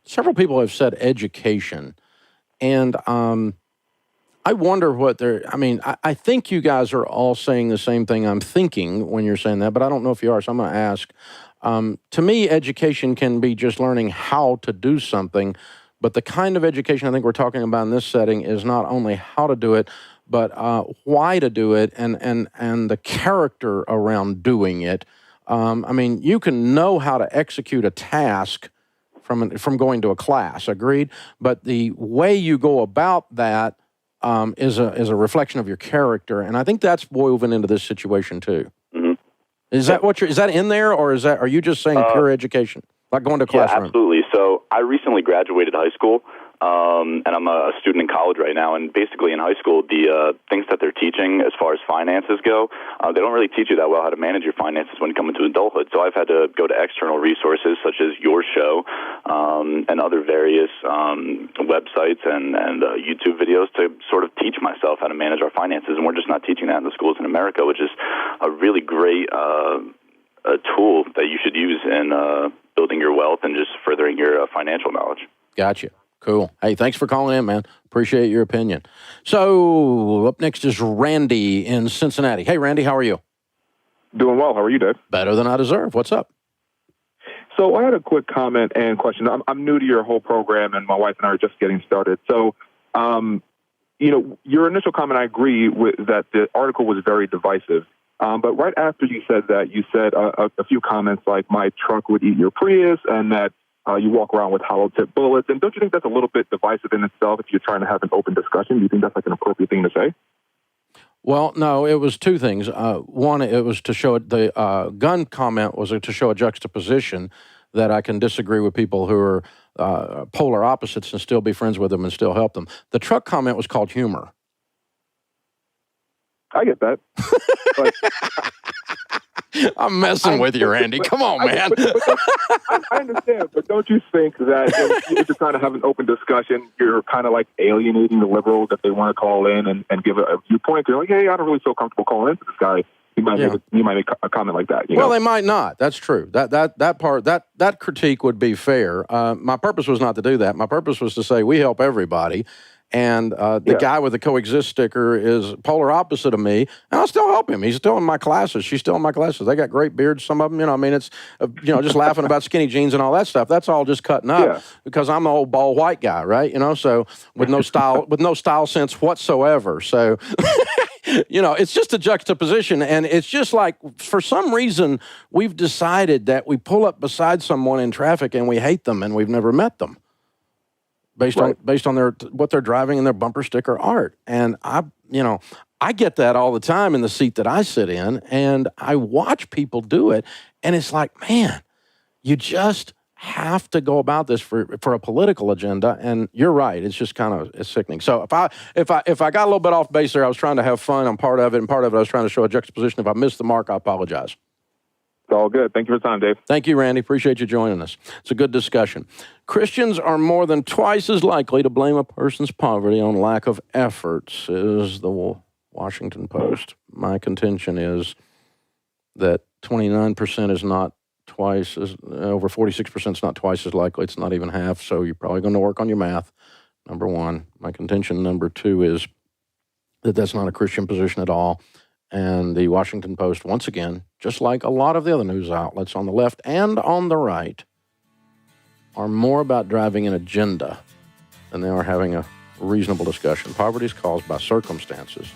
several people have said education, and I wonder what I think you guys are all saying the same thing I'm thinking when you're saying that, but I don't know if you are, so I'm going to ask. To me, education can be just learning how to do something, but the kind of education I think we're talking about in this setting is not only how to do it, but why to do it and the character around doing it. You can know how to execute a task from going to a class, agreed? But the way you go about that is a reflection of your character, and I think that's woven into this situation too. Mm-hmm. Is that in there, or are you just saying pure education, like going to a classroom? Yeah, absolutely. So I recently graduated high school, and I'm a student in college right now. And basically, in high school, the things that they're teaching as far as finances go, they don't really teach you that well how to manage your finances when you come into adulthood. So I've had to go to external resources such as your show and other various websites and YouTube videos to sort of teach myself how to manage our finances. And we're just not teaching that in the schools in America, which is a really great a tool that you should use in building your wealth and just furthering your financial knowledge. Gotcha. Cool. Hey, thanks for calling in, man. Appreciate your opinion. So up next is Randy in Cincinnati. Hey, Randy, how are you? Doing well. How are you, Dave? Better than I deserve. What's up? So I had a quick comment and question. I'm new to your whole program, and my wife and I are just getting started. So, your initial comment, I agree with that the article was very divisive. But right after you said that, you said a few comments like, my truck would eat your Prius, and that you walk around with hollow-tip bullets. And don't you think that's a little bit divisive in itself if you're trying to have an open discussion? Do you think that's like an appropriate thing to say? Well, no, it was two things. One, it was to show the gun comment was to show a juxtaposition that I can disagree with people who are polar opposites and still be friends with them and still help them. The truck comment was called humor. I get that. But I'm messing with you, Randy. Come on, man. I understand, but don't you think that if you're trying to have an open discussion, you're kind of like alienating the liberals that they want to call in and give a viewpoint? They're like, hey, I don't really feel comfortable calling into this guy. You might make a comment like that. Well, they might not. That's true. That critique would be fair. My purpose was not to do that. My purpose was to say we help everybody. And the guy with the coexist sticker is polar opposite of me, and I'll still help him. He's still in my classes. She's still in my classes. They got great beards, some of them. It's just laughing about skinny jeans and all that stuff. That's all just cutting up because I'm the old bald white guy, right? So with no style sense whatsoever. So it's just a juxtaposition, and it's just like for some reason we've decided that we pull up beside someone in traffic and we hate them and we've never met them. Based on what they're driving and their bumper sticker art. And I get that all the time in the seat that I sit in, and I watch people do it, and it's like, man, you just have to go about this for a political agenda. And you're right, it's just it's sickening. So if I got a little bit off base there, I was trying to have fun. I'm part of it, and part of it I was trying to show a juxtaposition. If I missed the mark, I apologize. It's all good. Thank you for the time, Dave. Thank you, Randy. Appreciate you joining us. It's a good discussion. Christians are more than twice as likely to blame a person's poverty on lack of effort, says the Washington Post. My contention is that 29% is not twice as, over 46% is not twice as likely. It's not even half, so you're probably going to work on your math, number one. My contention, number two, is that that's not a Christian position at all. And the Washington Post, once again, just like a lot of the other news outlets on the left and on the right, are more about driving an agenda than they are having a reasonable discussion. Poverty is caused by circumstances,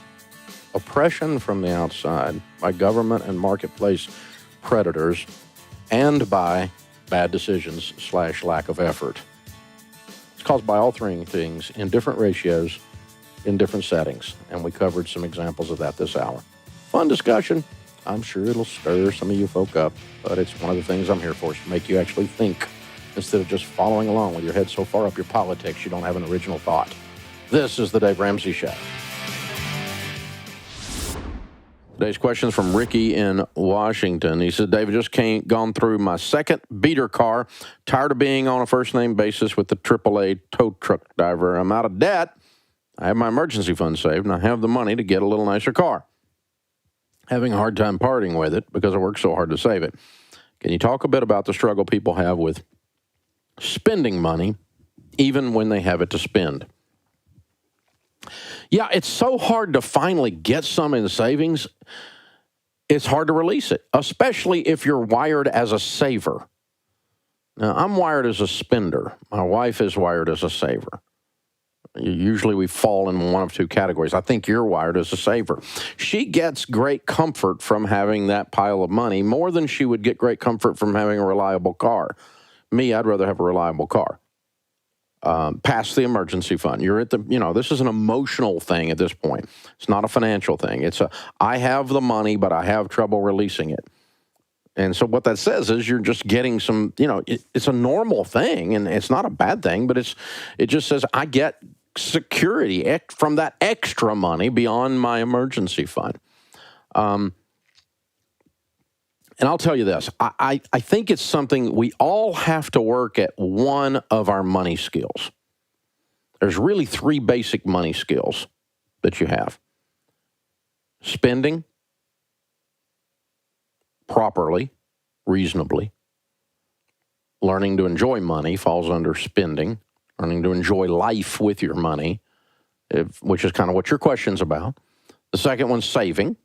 oppression from the outside, by government and marketplace predators, and by bad decisions / lack of effort. It's caused by all three things in different ratios, in different settings, and we covered some examples of that this hour. Fun discussion. I'm sure it'll stir some of you folk up, but it's one of the things I'm here for, is to make you actually think instead of just following along with your head so far up your politics you don't have an original thought. This is the Dave Ramsey Show. Today's question is from Ricky in Washington. He said, David, just gone through my second beater car, tired of being on a first-name basis with the AAA tow truck driver. I'm out of debt. I have my emergency fund saved, and I have the money to get a little nicer car. Having a hard time parting with it because I worked so hard to save it. Can you talk a bit about the struggle people have with spending money even when they have it to spend. Yeah, it's so hard to finally get some in savings. It's hard to release it, especially if you're wired as a saver. Now, I'm wired as a spender. My wife is wired as a saver. Usually we fall in one of two categories. I think you're wired as a saver. She gets great comfort from having that pile of money more than she would get great comfort from having a reliable car. Me, I'd rather have a reliable car. Past the emergency fund. You're at the, this is an emotional thing at this point. It's not a financial thing. I have the money, but I have trouble releasing it. And so what that says is you're just getting some, it's a normal thing, and it's not a bad thing, but it just says I get security from that extra money beyond my emergency fund. And I'll tell you this, I think it's something we all have to work at one of our money skills. There's really three basic money skills that you have. Spending properly, reasonably. Learning to enjoy money falls under spending. Learning to enjoy life with your money, which is kind of what your question's about. The second one's saving.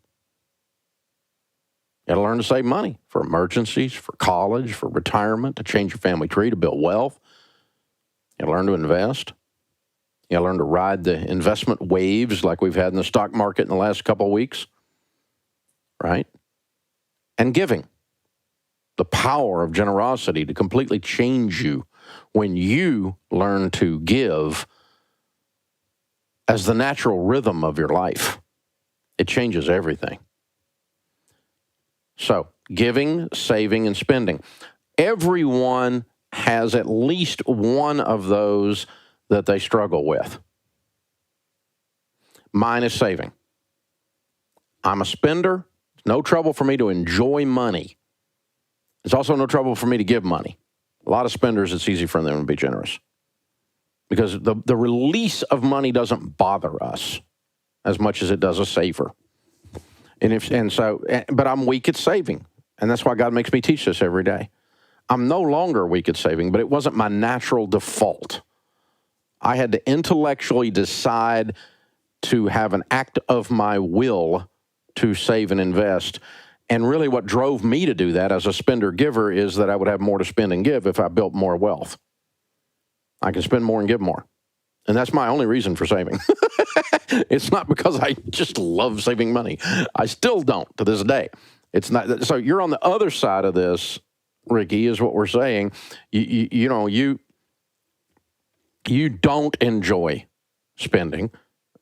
You got to learn to save money for emergencies, for college, for retirement, to change your family tree, to build wealth. You got to learn to invest. You got to learn to ride the investment waves like we've had in the stock market in the last couple of weeks, right? And giving. The power of generosity to completely change you when you learn to give as the natural rhythm of your life. It changes everything. So, giving, saving, and spending. Everyone has at least one of those that they struggle with. Mine is saving. I'm a spender. It's no trouble for me to enjoy money. It's also no trouble for me to give money. A lot of spenders, it's easy for them to be generous because the release of money doesn't bother us as much as it does a saver. But I'm weak at saving, and that's why God makes me teach this every day. I'm no longer weak at saving, but it wasn't my natural default. I had to intellectually decide to have an act of my will to save and invest. And really what drove me to do that as a spender-giver is that I would have more to spend and give if I built more wealth. I can spend more and give more. And that's my only reason for saving. It's not because I just love saving money. I still don't to this day. It's not. So you're on the other side of this, Ricky, is what we're saying. You don't enjoy spending.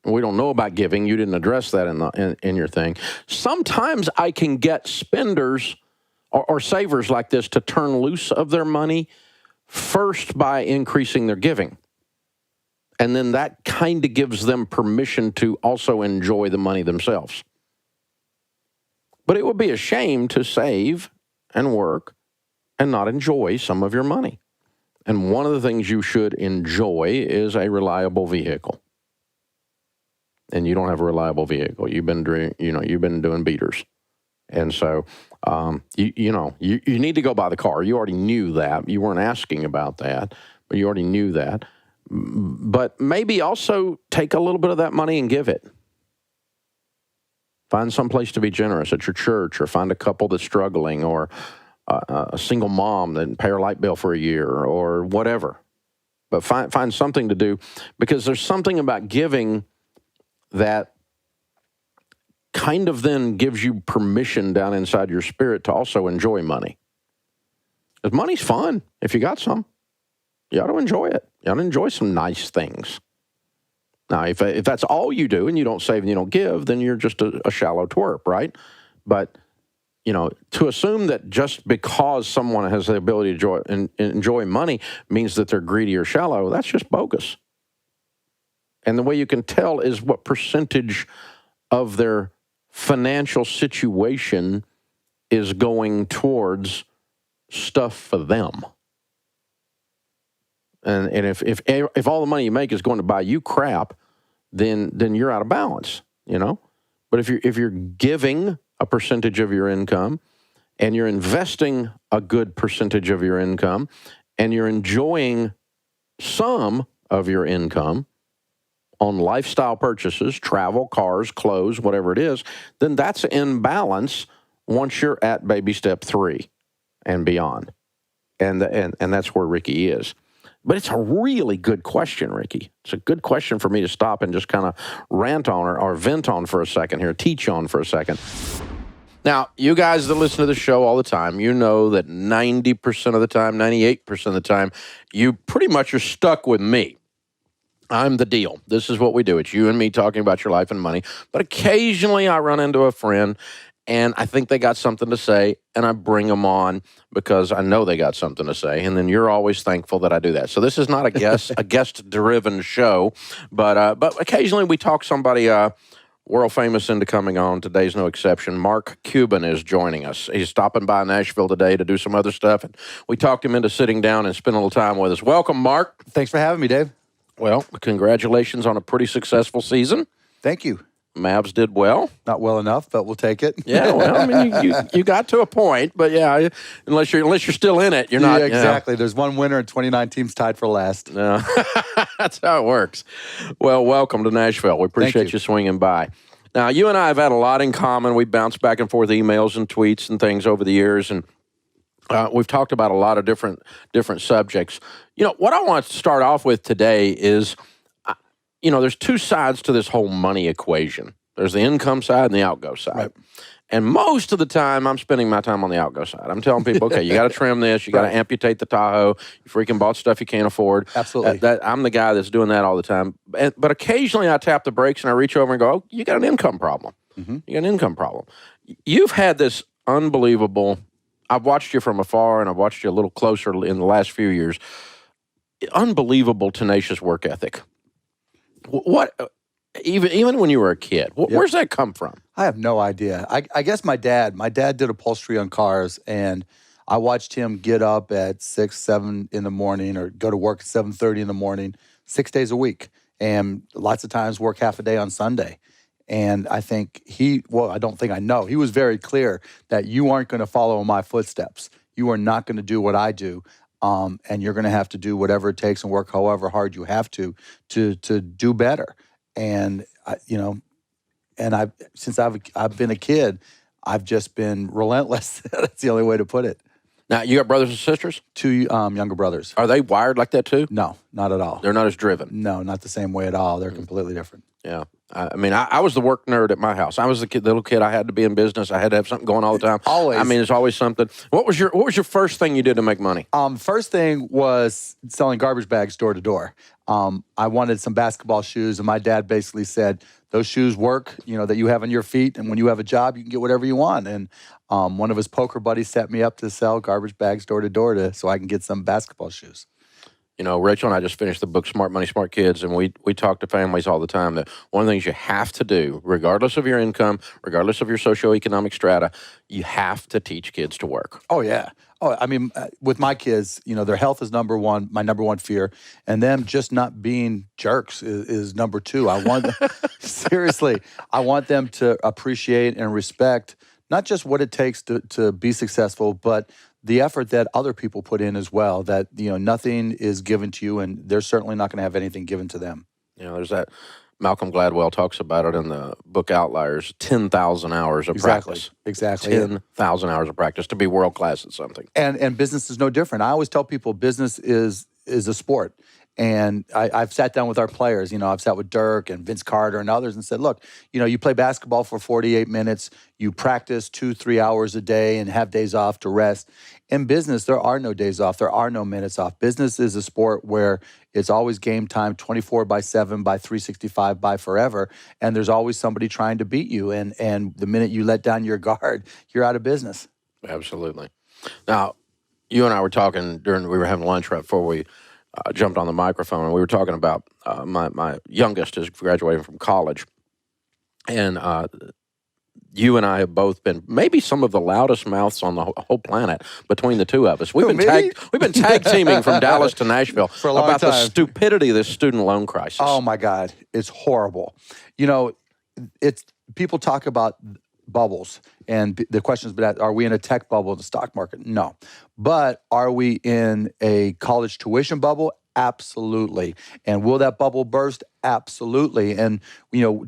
We don't know about giving. You didn't address that in your thing. Sometimes I can get spenders or savers like this to turn loose of their money first by increasing their giving. And then that kind of gives them permission to also enjoy the money themselves. But it would be a shame to save and work and not enjoy some of your money. And one of the things you should enjoy is a reliable vehicle. And you don't have a reliable vehicle. You've been doing beaters. And so, you need to go buy the car. You already knew that. You weren't asking about that, but you already knew that. But maybe also take a little bit of that money and give it. Find some place to be generous at your church, or find a couple that's struggling, or a single mom that pay her light bill for a year, or whatever. But find something to do, because there's something about giving that kind of then gives you permission down inside your spirit to also enjoy money. Because money's fun if you got some. You ought to enjoy it. You ought to enjoy some nice things. Now, if that's all you do and you don't save and you don't give, then you're just a shallow twerp, right? But, to assume that just because someone has the ability to enjoy money means that they're greedy or shallow, that's just bogus. And the way you can tell is what percentage of their financial situation is going towards stuff for them. And if all the money you make is going to buy you crap, then you're out of balance, But if you're giving a percentage of your income and you're investing a good percentage of your income and you're enjoying some of your income on lifestyle purchases, travel, cars, clothes, whatever it is, then that's in balance once you're at baby step 3 and beyond. And that's where Ricky is. But it's a really good question, Ricky. It's a good question for me to stop and just kind of rant on or vent on for a second here, teach on for a second. Now, you guys that listen to the show all the time, you know that 90% of the time, 98% of the time, you pretty much are stuck with me. I'm the deal. This is what we do. It's you and me talking about your life and money. But occasionally I run into a friend and I think they got something to say, and I bring them on because I know they got something to say, and then you're always thankful that I do that. So this is not a guest-driven show, but occasionally we talk somebody world famous into coming on. Today's no exception. Mark Cuban is joining us. He's stopping by Nashville today to do some other stuff, and we talked him into sitting down and spending a little time with us. Welcome, Mark. Thanks for having me, Dave. Well, congratulations on a pretty successful season. Thank you. Mavs did well. Not well enough, but we'll take it. Yeah, well, I mean, you got to a point, but yeah, unless you're still in it, you're not. Yeah, exactly. There's one winner and 29 teams tied for last. No, that's how it works. Well, welcome to Nashville. We appreciate you swinging by. Now, you and I have had a lot in common. We bounced back and forth emails and tweets and things over the years, and we've talked about a lot of different subjects. You know, what I want to start off with today is, there's two sides to this whole money equation. There's the income side and the outgo side. Right. And most of the time, I'm spending my time on the outgo side. I'm telling people, okay, you got to trim this. You got to amputate the Tahoe. You freaking bought stuff you can't afford. Absolutely. I'm the guy that's doing that all the time. But occasionally, I tap the brakes and I reach over and go, oh, you got an income problem. Mm-hmm. You got an income problem. You've had this unbelievable, I've watched you from afar and I've watched you a little closer in the last few years, unbelievable tenacious work ethic. What, even when you were a kid, where's that come from? I have no idea. I guess my dad did upholstery on cars, and I watched him get up at 6, 7 in the morning or go to work at 7:30 in the morning, 6 days a week, and lots of times work half a day on Sunday. And I think he was very clear that you aren't going to follow in my footsteps. You are not going to do what I do. And you're going to have to do whatever it takes and work however hard you have to do better. And since I've been a kid, I've just been relentless. That's the only way to put it. Now, you got brothers and sisters? 2 younger brothers. Are they wired like that too? No, not at all. They're not as driven? No, not the same way at all. They're completely different. Yeah. I mean, I was the work nerd at my house. I was the little kid. I had to be in business. I had to have something going all the time. Always. I mean, there's always something. What was your first thing you did to make money? First thing was selling garbage bags door to door. I wanted some basketball shoes, and my dad basically said, those shoes work, that you have on your feet, and when you have a job, you can get whatever you want. And one of his poker buddies set me up to sell garbage bags door to door so I can get some basketball shoes. Rachel and I just finished the book Smart Money, Smart Kids, and we talk to families all the time that one of the things you have to do, regardless of your income, regardless of your socioeconomic strata, you have to teach kids to work. Oh, yeah. Oh, I mean, with my kids, their health is number one, my number one fear, and them just not being jerks is number two. I want seriously, I want them to appreciate and respect not just what it takes to be successful, but the effort that other people put in as well, that, nothing is given to you, and they're certainly not going to have anything given to them. There's that, Malcolm Gladwell talks about it in the book Outliers, 10,000 hours of practice. Exactly. 10,000 hours of practice to be world-class at something. And business is no different. I always tell people business is a sport. And I've sat down with our players. I've sat with Dirk and Vince Carter and others and said, look, you play basketball for 48 minutes. You practice 2-3 hours a day and have days off to rest. In business, there are no days off. There are no minutes off. Business is a sport where it's always game time, 24/7, by 365, by forever. And there's always somebody trying to beat you. And the minute you let down your guard, you're out of business. Absolutely. Now, you and I were talking we were having lunch right before we jumped on the microphone, and we were talking about my youngest is graduating from college, and you and I have both been maybe some of the loudest mouths on the whole planet between the two of us. We've been tag teaming from Dallas to Nashville for a long about time. The stupidity of this student loan crisis. Oh my God, it's horrible. It's people talk about bubbles. And the question has been asked, are we in a tech bubble in the stock market? No. But are we in a college tuition bubble? Absolutely. And will that bubble burst? Absolutely. And,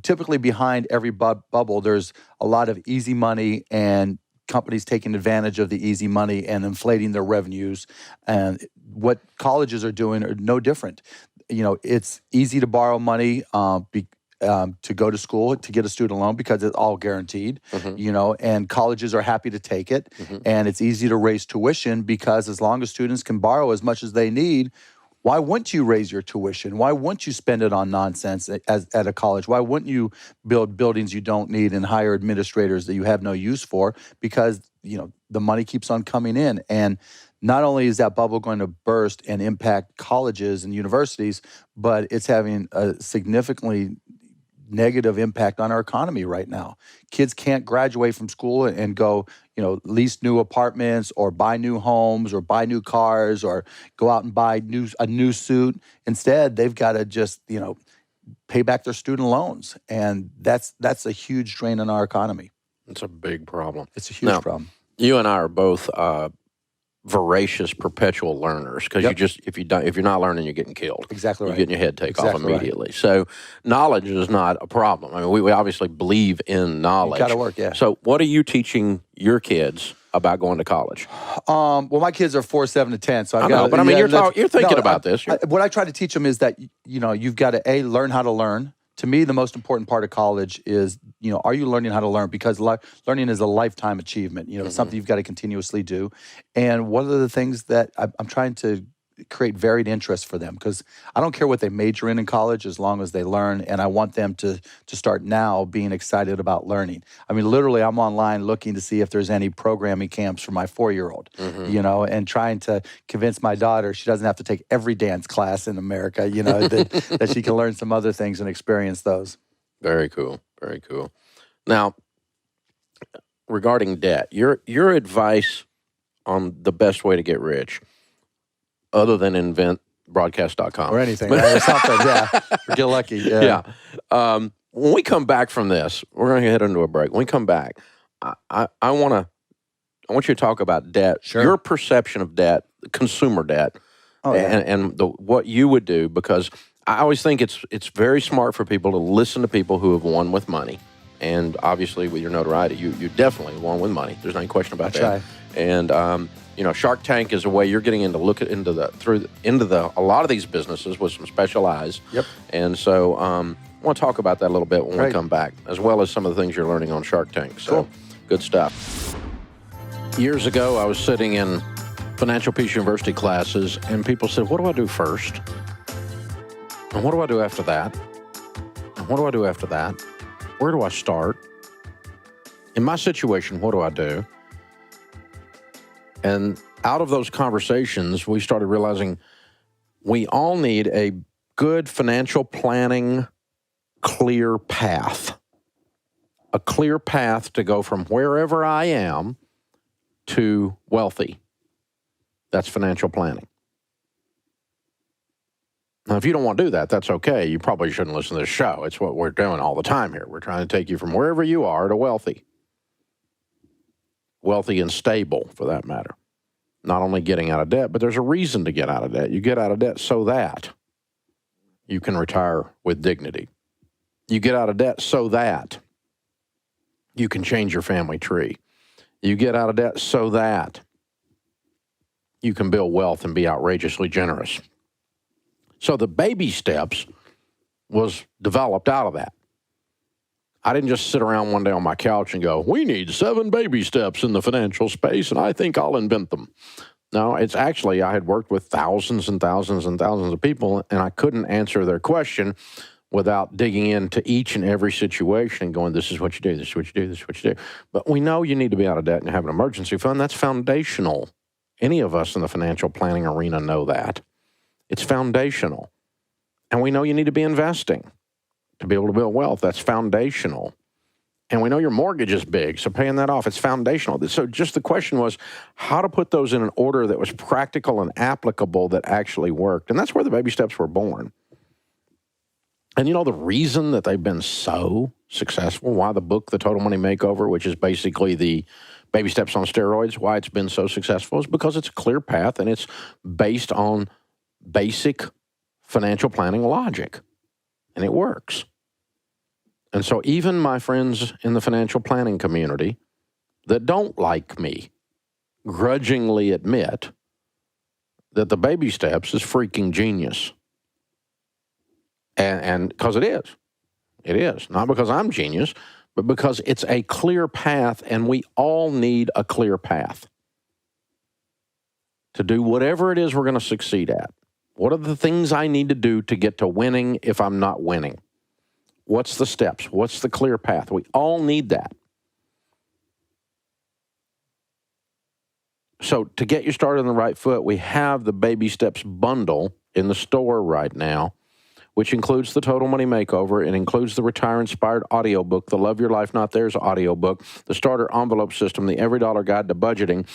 typically behind every bubble, there's a lot of easy money and companies taking advantage of the easy money and inflating their revenues. And what colleges are doing are no different. It's easy to borrow money to go to school, to get a student loan because it's all guaranteed, and colleges are happy to take it. And it's easy to raise tuition because as long as students can borrow as much as they need, why wouldn't you raise your tuition? Why wouldn't you spend it on nonsense at a college? Why wouldn't you build buildings you don't need and hire administrators that you have no use for? Because, the money keeps on coming in. And not only is that bubble going to burst and impact colleges and universities, but it's having a significantly negative impact on our economy right now. Kids can't graduate from school and go, lease new apartments or buy new homes or buy new cars or go out and buy a new suit. Instead, they've got to just, pay back their student loans. And that's a huge drain on our economy. It's a big problem. It's a huge problem. You and I are both voracious, perpetual learners because if you're not learning, you're getting killed. Exactly right. You're getting your head taken off immediately. Right. So knowledge is not a problem. I mean, we obviously believe in knowledge. Got to work, yeah. So what are you teaching your kids about going to college? Well, my kids are 4, 7, and 10. So I know, but I mean, you're thinking about this. What I try to teach them is that you've got to learn how to learn. To me, the most important part of college is, are you learning how to learn? Because learning is a lifetime achievement. It's something you've got to continuously do. And one of the things that I'm trying to create varied interests for them, because I don't care what they major in college as long as they learn. And I want them to start now being excited about learning. I mean, literally, I'm online looking to see if there's any programming camps for my 4-year-old, and trying to convince my daughter she doesn't have to take every dance class in America, that she can learn some other things and experience those. Very cool. Very cool. Now, regarding debt, your advice on the best way to get rich, other than invent broadcast.com. Or anything. Or something, yeah. Or get lucky. Yeah. When we come back from this, we're going to head into a break. When we come back, I want you to talk about debt, your perception of debt, consumer debt, and what you would do, because I always think it's very smart for people to listen to people who have won with money. And obviously, with your notoriety, you definitely won with money. There's no question about that. Right. And Shark Tank is a way you're getting into a lot of these businesses with some special eyes. Yep. And so I want to talk about that a little bit when we come back, as well as some of the things you're learning on Shark Tank. So Good stuff. Years ago, I was sitting in Financial Peace University classes, and people said, "What do I do first? And what do I do after that? And what do I do after that? Where do I start? In my situation, what do I do?" And out of those conversations, we started realizing we all need a good financial planning, clear path. A clear path to go from wherever I am to wealthy. That's financial planning. Now, if you don't want to do that, that's okay. You probably shouldn't listen to this show. It's what we're doing all the time here. We're trying to take you from wherever you are to wealthy. Wealthy and stable, for that matter. Not only getting out of debt, but there's a reason to get out of debt. You get out of debt so that you can retire with dignity. You get out of debt so that you can change your family tree. You get out of debt so that you can build wealth and be outrageously generous. So the baby steps was developed out of that. I didn't just sit around one day on my couch and go, "We need 7 baby steps in the financial space, and I think I'll invent them." No, it's actually, I had worked with thousands and thousands and thousands of people, and I couldn't answer their question without digging into each and every situation and going, "This is what you do, this is what you do, this is what you do." But we know you need to be out of debt and have an emergency fund. That's foundational. Any of us in the financial planning arena know that. It's foundational. And we know you need to be investing to be able to build wealth. That's foundational. And we know your mortgage is big, so paying that off, it's foundational. So just the question was how to put those in an order that was practical and applicable that actually worked. And that's where the baby steps were born. And the reason that they've been so successful, why the book, The Total Money Makeover, which is basically the baby steps on steroids, why it's been so successful is because it's a clear path and it's based on basic financial planning logic, and it works. And so even my friends in the financial planning community that don't like me grudgingly admit that the baby steps is freaking genius. And because it is. It is. Not because I'm genius, but because it's a clear path, and we all need a clear path to do whatever it is we're going to succeed at. What are the things I need to do to get to winning if I'm not winning? What's the steps? What's the clear path? We all need that. So to get you started on the right foot, we have the Baby Steps bundle in the store right now, which includes the Total Money Makeover. It includes the Retire Inspired audiobook, the Love Your Life Not Theirs audiobook, the Starter Envelope System, the Every Dollar Guide to Budgeting,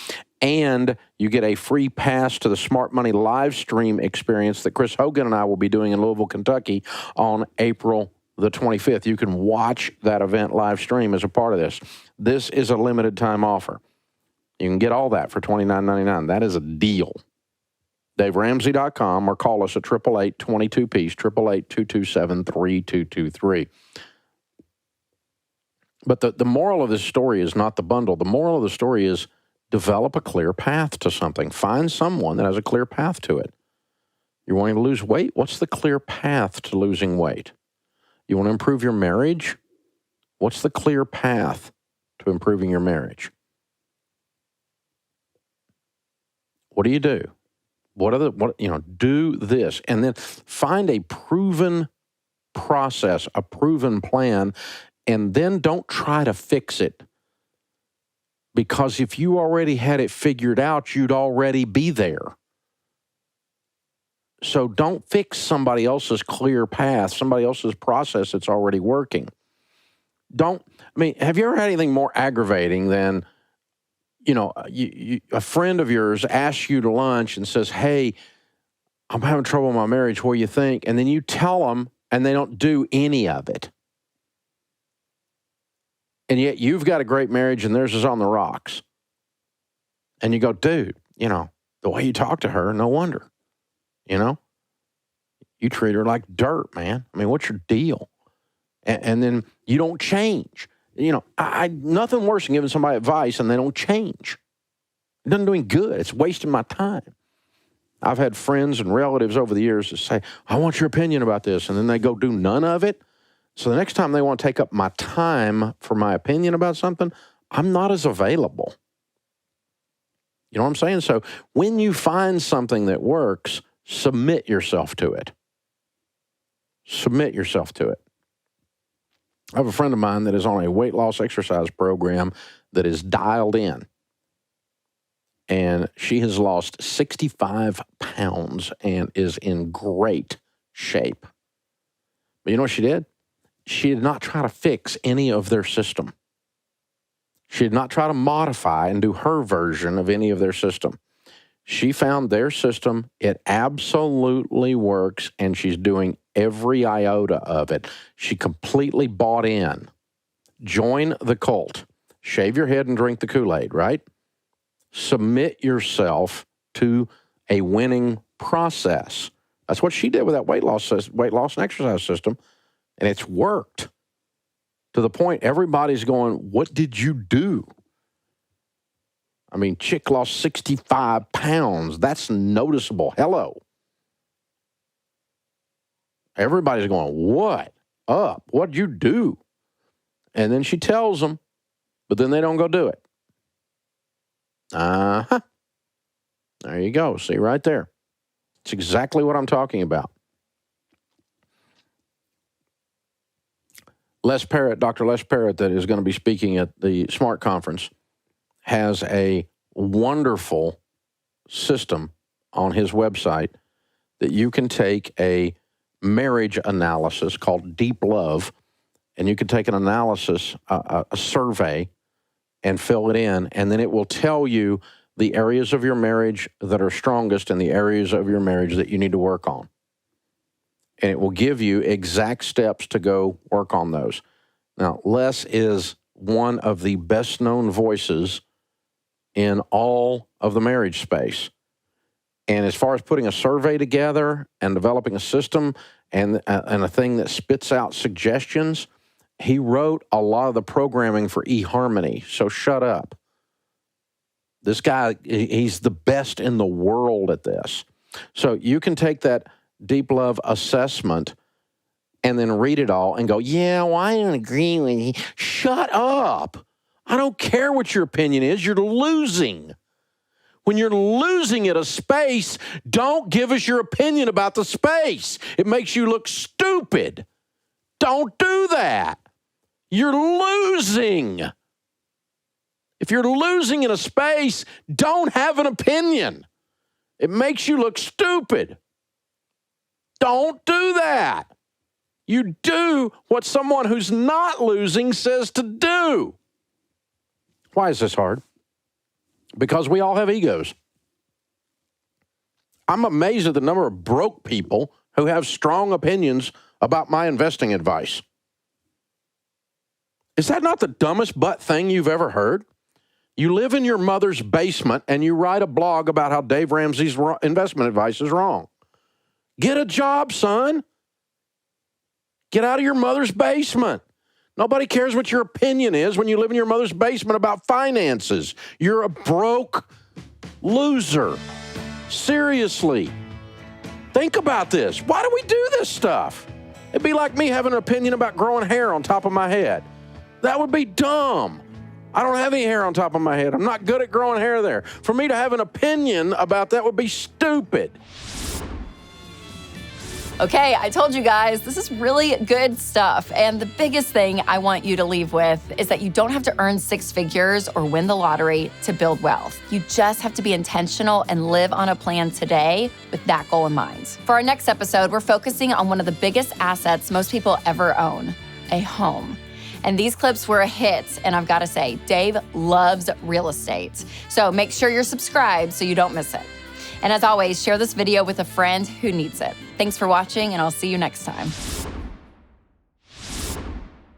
and you get a free pass to the Smart Money live stream experience that Chris Hogan and I will be doing in Louisville, Kentucky on April the 25th. You can watch that event live stream as a part of this. This is a limited time offer. You can get all that for $29.99. That is a deal. DaveRamsey.com or call us at 888-22-PEACE, 888-227-3223. But the moral of this story is not the bundle. The moral of the story is develop a clear path to something. Find someone that has a clear path to it. You're wanting to lose weight? What's the clear path to losing weight? You want to improve your marriage? What's the clear path to improving your marriage? What do you do? Do this, and then find a proven process, a proven plan, and then don't try to fix it. Because if you already had it figured out, you'd already be there. So don't fix somebody else's clear path, somebody else's process that's already working. Have you ever had anything more aggravating than, a friend of yours asks you to lunch and says, hey, I'm having trouble in my marriage, what do you think? And then you tell them and they don't do any of it. And yet you've got a great marriage and theirs is on the rocks. And you go, dude, the way you talk to her, no wonder. You treat her like dirt, man. What's your deal? And then you don't change. Nothing worse than giving somebody advice and they don't change. It doesn't do any good. It's wasting my time. I've had friends and relatives over the years that say, I want your opinion about this. And then they go do none of it. So the next time they want to take up my time for my opinion about something, I'm not as available. You know what I'm saying? So when you find something that works, submit yourself to it. Submit yourself to it. I have a friend of mine that is on a weight loss exercise program that is dialed in. And she has lost 65 pounds and is in great shape. But you know what she did? She did not try to fix any of their system. She did not try to modify and do her version of any of their system. She found their system. It absolutely works, and she's doing every iota of it. She completely bought in. Join the cult. Shave your head and drink the Kool-Aid, right? Submit yourself to a winning process. That's what she did with that weight loss and exercise system, and it's worked to the point everybody's going, what did you do? Chick lost 65 pounds. That's noticeable. Hello. Everybody's going, what up? What'd you do? And then she tells them, but then they don't go do it. Uh-huh. There you go. See right there. It's exactly what I'm talking about. Dr. Les Parrott, that is going to be speaking at the SMART conference, has a wonderful system on his website that you can take a marriage analysis called Deep Love, and you can take an analysis, a survey, and fill it in, and then it will tell you the areas of your marriage that are strongest and the areas of your marriage that you need to work on. And it will give you exact steps to go work on those. Now, Les is one of the best-known voices in all of the marriage space. And as far as putting a survey together and developing a system and a thing that spits out suggestions, he wrote a lot of the programming for eHarmony. So shut up. This guy, he's the best in the world at this. So you can take that Deep Love assessment and then read it all and go, yeah, well, I don't agree with you. Shut up. I don't care what your opinion is. You're losing. When you're losing at a space, don't give us your opinion about the space. It makes you look stupid. Don't do that. You're losing. If you're losing in a space, don't have an opinion. It makes you look stupid. Don't do that. You do what someone who's not losing says to do. Why is this hard? Because we all have egos. I'm amazed at the number of broke people who have strong opinions about my investing advice. Is that not the dumbest butt thing you've ever heard? You live in your mother's basement and you write a blog about how Dave Ramsey's investment advice is wrong. Get a job, son. Get out of your mother's basement. Nobody cares what your opinion is when you live in your mother's basement about finances. You're a broke loser. Seriously. Think about this. Why do we do this stuff? It'd be like me having an opinion about growing hair on top of my head. That would be dumb. I don't have any hair on top of my head. I'm not good at growing hair there. For me to have an opinion about that would be stupid. Okay, I told you guys, this is really good stuff. And the biggest thing I want you to leave with is that you don't have to earn 6 figures or win the lottery to build wealth. You just have to be intentional and live on a plan today with that goal in mind. For our next episode, we're focusing on one of the biggest assets most people ever own, a home. And these clips were a hit, and I've got to say, Dave loves real estate. So make sure you're subscribed so you don't miss it. And as always, share this video with a friend who needs it. Thanks for watching, and I'll see you next time.